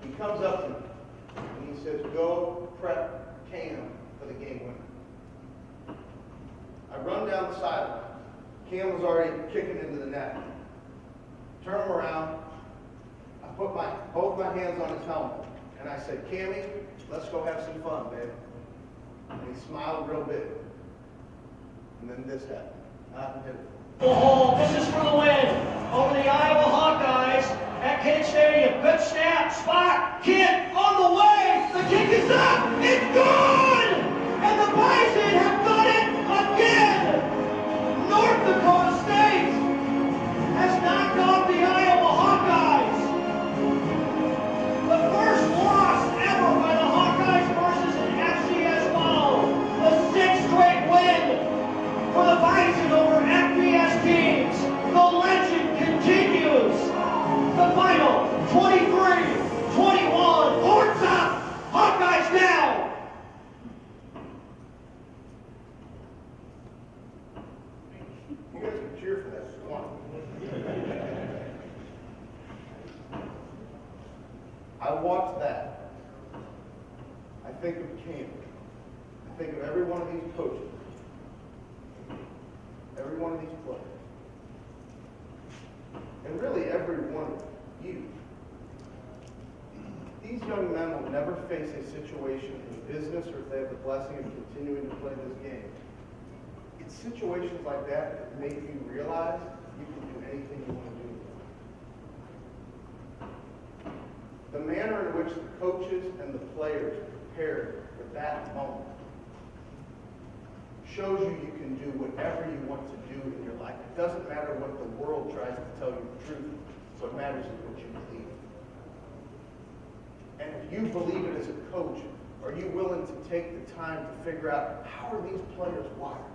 He comes up to me and he says, "Go prep Cam for the game winner." I run down the sideline. Cam was already kicking into the net. Turn him around. I put both my hands on his helmet and I said, "Cammy, let's go have some fun, babe." And he smiled real big. And then this happened. Nothing hit it. This is for the win over the Iowa Hawkeyes at Kid Stadium. Good snap, spot, kick on the way. The kick is up. It's good. And the Bison have done it again. North Dakota State has knocked off the Iowa Hawkeyes. The first loss ever by the Hawkeyes versus an FCS foe. The 6th straight win for the Bison over FBS teams. The legend continues. The final 23-21. Horns up. Hawkeyes down. You guys can cheer for that. Come on. I watched that. I think of Cam. I think of every one of these coaches. Every one of these players. And really every one of you. These young men will never face a situation in business or if they have the blessing of continuing to play this game. It's situations like that that make you realize you can do anything you want to do. The manner in which the coaches and the players prepared for that moment shows you can do whatever you want to do in your life. It doesn't matter what the world tries to tell you the truth. What matters is what you believe. And if you believe it as a coach, are you willing to take the time to figure out how are these players wired?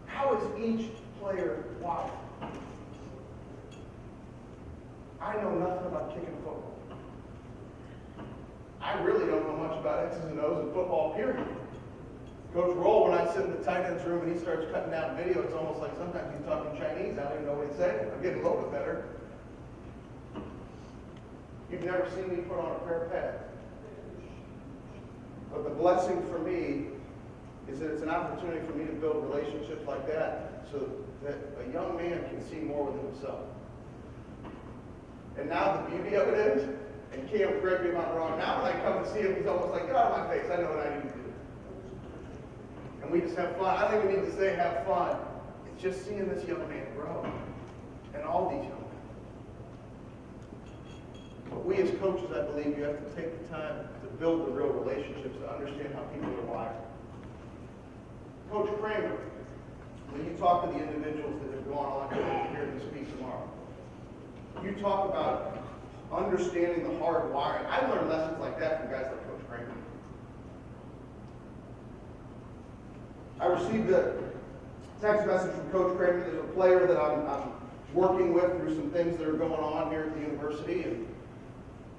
How is each player wired? I know nothing about kicking football. I really don't know much about X's and O's in football, period. Coach Roll, when I sit in the tight ends room and he starts cutting down video, it's almost like sometimes he's talking Chinese. I don't even know what he's saying. I'm getting a little bit better. You've never seen me put on a pair of pads. But the blessing for me is that it's an opportunity for me to build relationships like that so that a young man can see more within himself. And now the beauty of it is, and Cam, correct me if I'm wrong, now when I come to see him, he's almost like, get out of my face, I know what I need to do. And we just have fun. I think we need to say have fun. It's just seeing this young man grow. And all these young men. But we as coaches, I believe, you have to take the time to build the real relationships, to understand how people are wired. Coach Kramer, when you talk to the individuals that have gone on to hear them speak tomorrow, you talk about understanding the hard wiring. I learned lessons like that from guys like Coach Kramer. I received a text message from Coach Kramer. There's a player that I'm working with through some things that are going on here at the university, and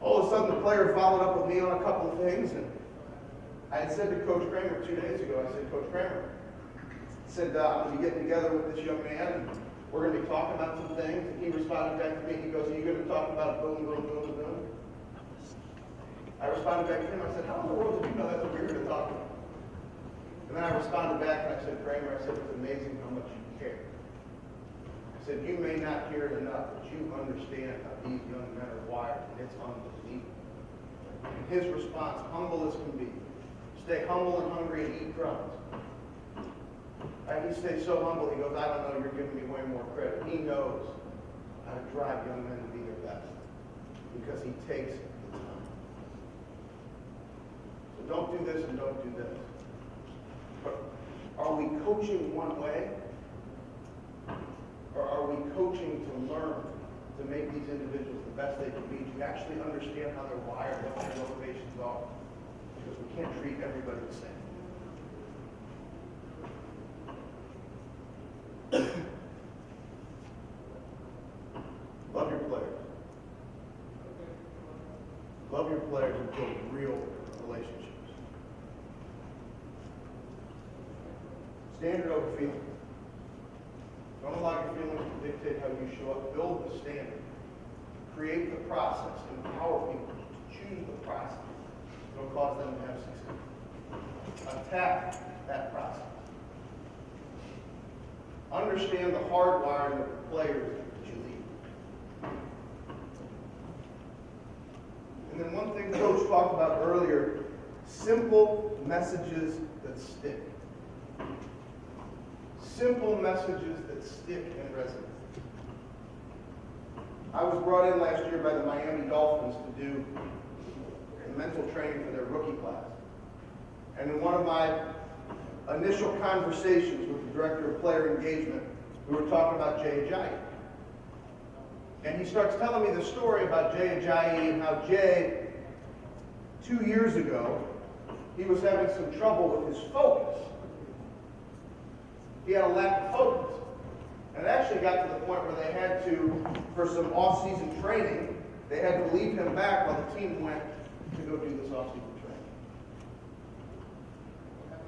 all of a sudden the player followed up with me on a couple of things, and I had said to Coach Kramer 2 days ago, I said, Coach Kramer, I said, I'm going to be getting together with this young man, and we're going to be talking about some things. And he responded back to me, he goes, are you going to talk about boom, boom, boom, boom? I responded back to him, I said, how in the world did you know that's what we were going to talk about? And then I responded back and I said, Kramer, I said, it's amazing how much you care. I said, you may not hear it enough, but you understand how these young men are wired, and it's unbelievable. And his response, humble as can be, stay humble and hungry and eat crumbs. And he stayed so humble, he goes, I don't know, you're giving me way more credit. He knows how to drive young men to be their best because he takes the time. So don't do this and don't do this. But are we coaching one way? Or are we coaching to learn to make these individuals the best they can be, to actually understand how they're wired, what their motivations are? Because we can't treat everybody the same. Love your players. Love your players and build real relationships. Standard over feeling. Don't allow your feelings to dictate how you show up. Build the standard. Create the process. Empower people to choose the process. Don't cause them to have success. Attack that process. Understand the hardwiring of the players that you lead. And then one thing Coach talked about earlier, simple messages that stick. Simple messages that stick and resonate. I was brought in last year by the Miami Dolphins to do mental training for their rookie class. And in one of my initial conversations with the director of player engagement, we were talking about Jay Ajayi. And he starts telling me the story about Jay Ajayi and how Jay, 2 years ago, he was having some trouble with his focus. He had a lack of focus. And it actually got to the point where they had to, for some off-season training, they had to leave him back while the team went to go do this off-season training.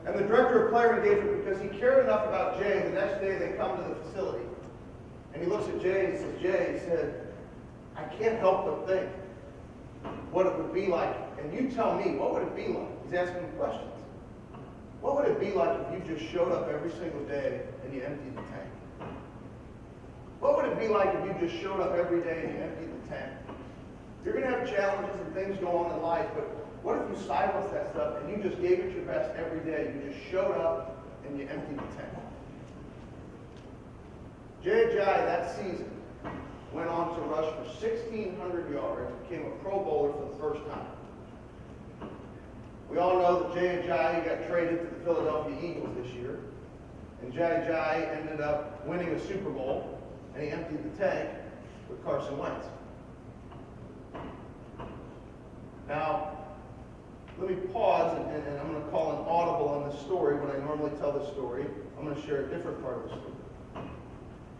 And the director of player engagement, because he cared enough about Jay, the next day they come to the facility. And he looks at Jay and he says, Jay, he said, I can't help but think what it would be like. And you tell me, what would it be like? He's asking him questions. What would it be like if you just showed up every single day and you emptied the tank? What would it be like if you just showed up every day and you emptied the tank? You're going to have challenges and things go on in life, but what if you silenced that stuff and you just gave it your best every day? You just showed up and you emptied the tank. Jay Ajayi that season went on to rush for 1,600 yards, became a Pro Bowler for the first time. We all know that Jay Ajayi got traded to the Philadelphia Eagles this year, and Jay Ajayi ended up winning a Super Bowl, and he emptied the tank with Carson Wentz. Now, let me pause, and I'm going to call an audible on this story. When I normally tell this story, I'm going to share a different part of the story.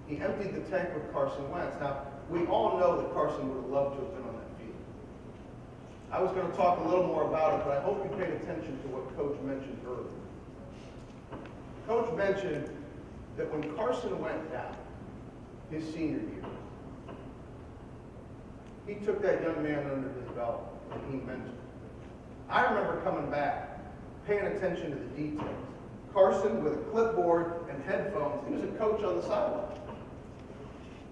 He emptied the tank with Carson Wentz. Now, we all know that Carson would have loved to have been on that field. I was going to talk a little more about it, but I hope you paid attention to what Coach mentioned earlier. Coach mentioned that when Carson went down his senior year, he took that young man under his belt and he mentored. I remember coming back, paying attention to the details. Carson with a clipboard and headphones, he was a coach on the sideline.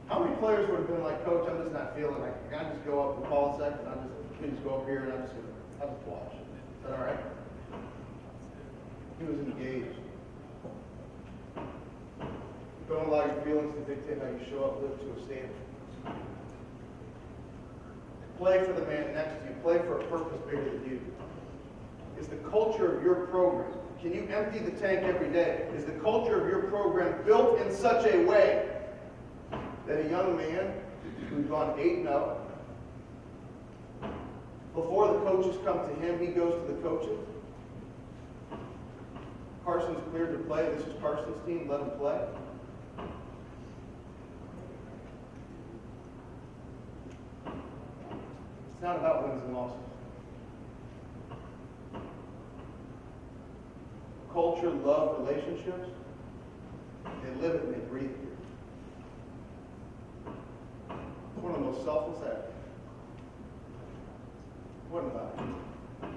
How many players would have been like, Coach, I'm just not feeling like I can just go up and call a second, I'll just go up here and I'll just watch. Is that all right? He was engaged. Don't allow your feelings to dictate how you show up, live to a standard. Play for the man next to you. Play for a purpose bigger than you. Is the culture of your program, can you empty the tank every day? Is the culture of your program built in such a way that a young man who's gone 8-0, before the coaches come to him, he goes to the coaches? Carson's cleared to play. This is Carson's team. Let him play. It's not about wins and losses. Culture, love, relationships, they live it and they breathe it. It's one of the most selfless acts. It wasn't about you. It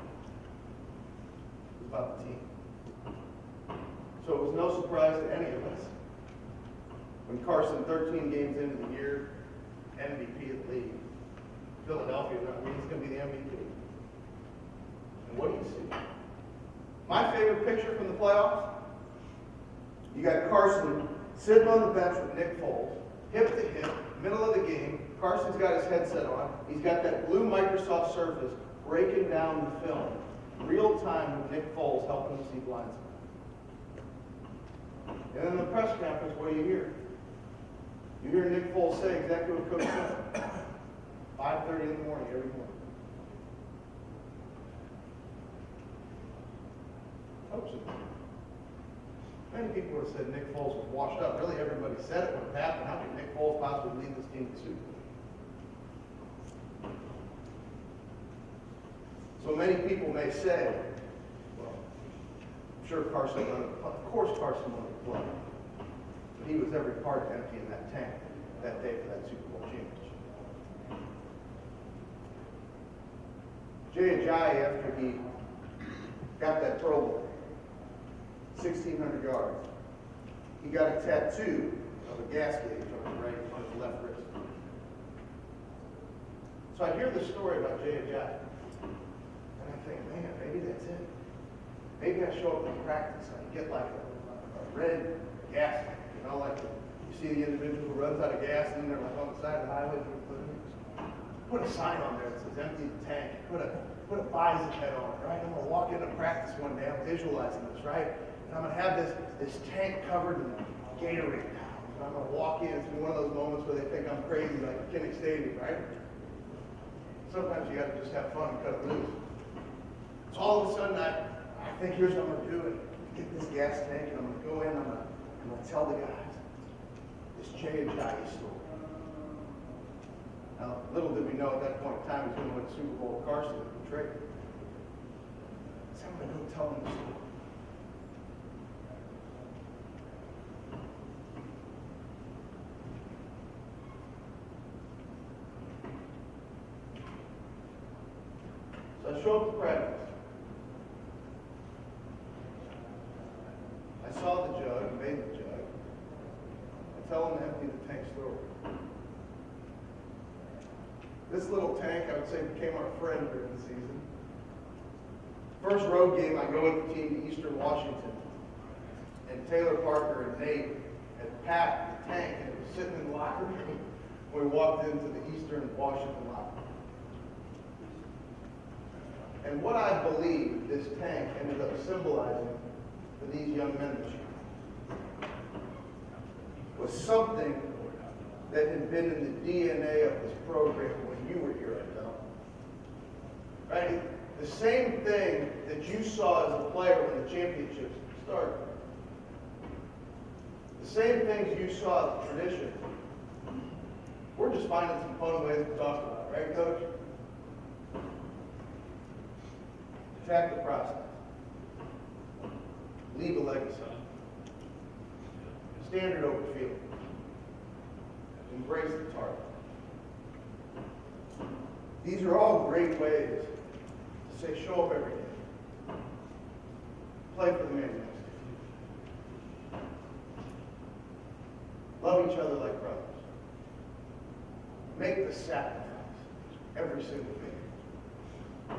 was about the team. So it was no surprise to any of us when Carson, 13 games into the year, MVP of the league, Philadelphia, he's going to be the MVP. And what do you see? My favorite picture from the playoffs, you got Carson sitting on the bench with Nick Foles, hip to hip, middle of the game. Carson's got his headset on. He's got that blue Microsoft Surface breaking down the film, real time with Nick Foles helping him see blind spots. And then in the press conference, what do you hear? You hear Nick Foles say exactly what Coach said. 5:30 in the morning, every morning. Coach, many people would have said Nick Foles was washed up. Really, everybody said it would have happened. How could Nick Foles possibly lead this team to the Super Bowl? So many people may say, well, sure of course Carson wanted to play. But he was every part emptying that tank that day for that Super Bowl championship. Jay Ajayi, after he got that Pro Bowl, 1,600 yards, he got a tattoo of a gas gauge on his left wrist. So I hear the story about Jay Ajayi, and I think, man, maybe that's it. Maybe I show up in practice and I get like a red gas tank, like you see the individual who runs out of gas and they're like on the side of the highway. Put a sign on there that says empty the tank. Put a bison head on it, right? I'm gonna walk into practice one day. I'm visualizing this, right? And I'm gonna have this tank covered in Gatorade. And I'm gonna walk in. It's gonna be one of those moments where they think I'm crazy, like Kinnick Stadium, right? Sometimes you gotta just have fun and cut it loose. So all of a sudden, I think here's what I'm gonna do: get this gas tank, and I'm gonna go in. I'm gonna tell the guys this Jay Ajayi story. Now, little did we know at that point in time he was going to win the Super Bowl with Carson and trade. So I'm going to go tell them the story. So I show up to practice. I saw the jug, made the jug. I tell them to empty the tank story. This little tank, I would say, became our friend during the season. First road game, I go with the team to Eastern Washington. And Taylor Parker and Nate had packed the tank, and it was sitting in the locker room when we walked into the Eastern Washington locker room. And what I believe this tank ended up symbolizing for these young men this year was something that had been in the DNA of this program when you were here at Bell. Right? The same thing that you saw as a player when the championships started. The same things you saw as a tradition. We're just finding some fun ways to talk about it, right, Coach? Attack the process. Leave a legacy. Standard over field. Embrace the target. These are all great ways to say, show up every day. Play for the man next to you. Love each other like brothers. Make the sacrifice every single day.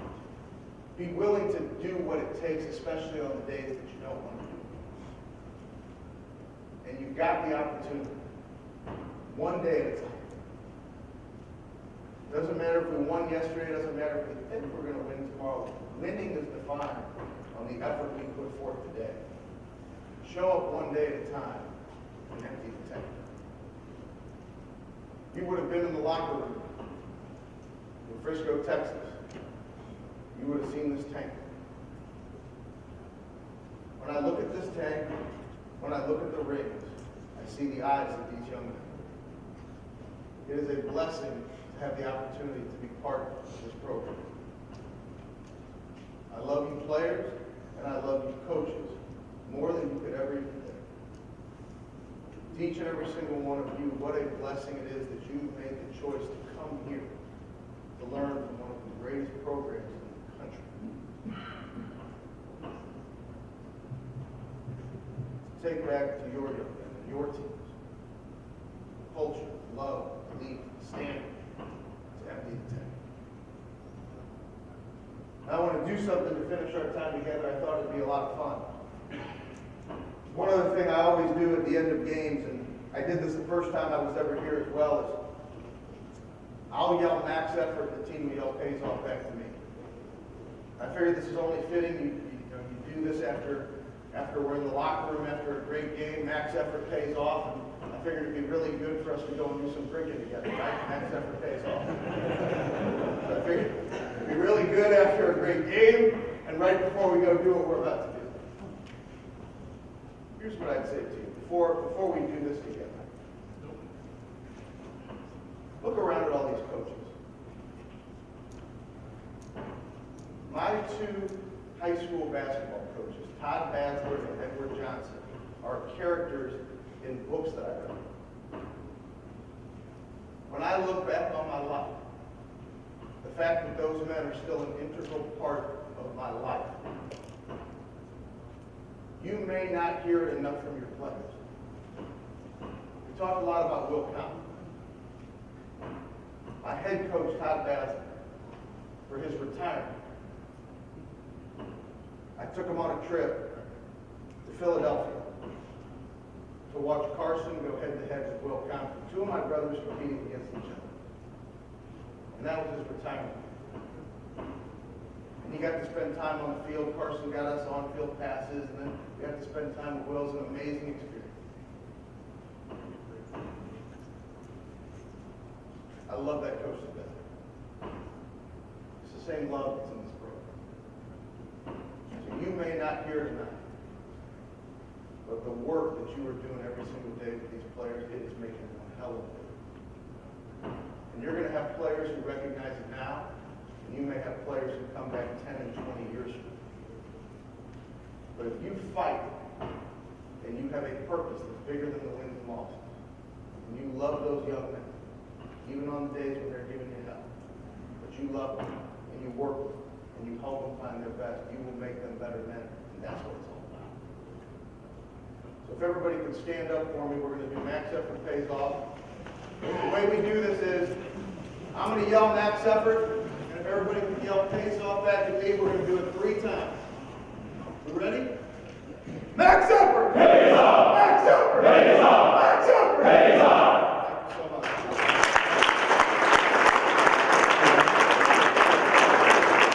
Be willing to do what it takes, especially on the days that you don't want to do it. And you've got the opportunity. One day at a time. Doesn't matter if we won yesterday, doesn't matter if we think we're going to win tomorrow. Winning is defined on the effort we put forth today. Show up one day at a time and empty the tank. You would have been in the locker room in Frisco, Texas. You would have seen this tank. When I look at this tank, when I look at the rings, I see the eyes of these young men. It is a blessing to have the opportunity to be part of this program. I love you players, and I love you coaches more than you could ever even think. To each and every single one of you, what a blessing it is that you made the choice to come here to learn from one of the greatest programs in the country. Take back to your young men and your teams. Culture, love, belief, standard to empty the tank. I want to do something to finish our time together. I thought it'd be a lot of fun. One other thing I always do at the end of games, and I did this the first time I was ever here as well, is I'll yell max effort, the team will yell pays off back to me. I figured this is only fitting. You do this after we're in the locker room after a great game. Max effort pays off, and I figured it'd be really good for us to go and do some drinking together, right? Max effort pays off. So I figured it'd be really good after a great game, and right before we go do what we're about to do. Here's what I'd say to you before we do this together. Look around at all these coaches. My two high school basketball coaches Todd Badsler and Edward Johnson are characters in books that I read. When I look back on my life, the fact that those men are still an integral part of my life, you may not hear it enough from your players. We talked a lot about Will Compton. My head coach, Todd Badsler, for his retirement, I took him on a trip to Philadelphia to watch Carson go head-to-head with Will Compton. Two of my brothers competing against each other. And that was his retirement. And he got to spend time on the field. Carson got us on-field passes, and then we got to spend time with Will. It was an amazing experience. I love that coach to death. It's the same love that's in this program. So you may not hear it tonight, but the work that you are doing every single day with these players, it is making one hell of a difference. And you're going to have players who recognize it now, and you may have players who come back 10 and 20 years from now. But if you fight, and you have a purpose that's bigger than the wins and losses, and you love those young men, even on the days when they're giving you hell, but you love them, and you work with them, and you help them find their best, you will make them better men, and that's what it's all about. So if everybody could stand up for me, we're going to do max effort pays off. The way we do this is, I'm going to yell max effort, and if everybody can yell pays off back at me, we're going to do it 3 times. We ready? Max effort!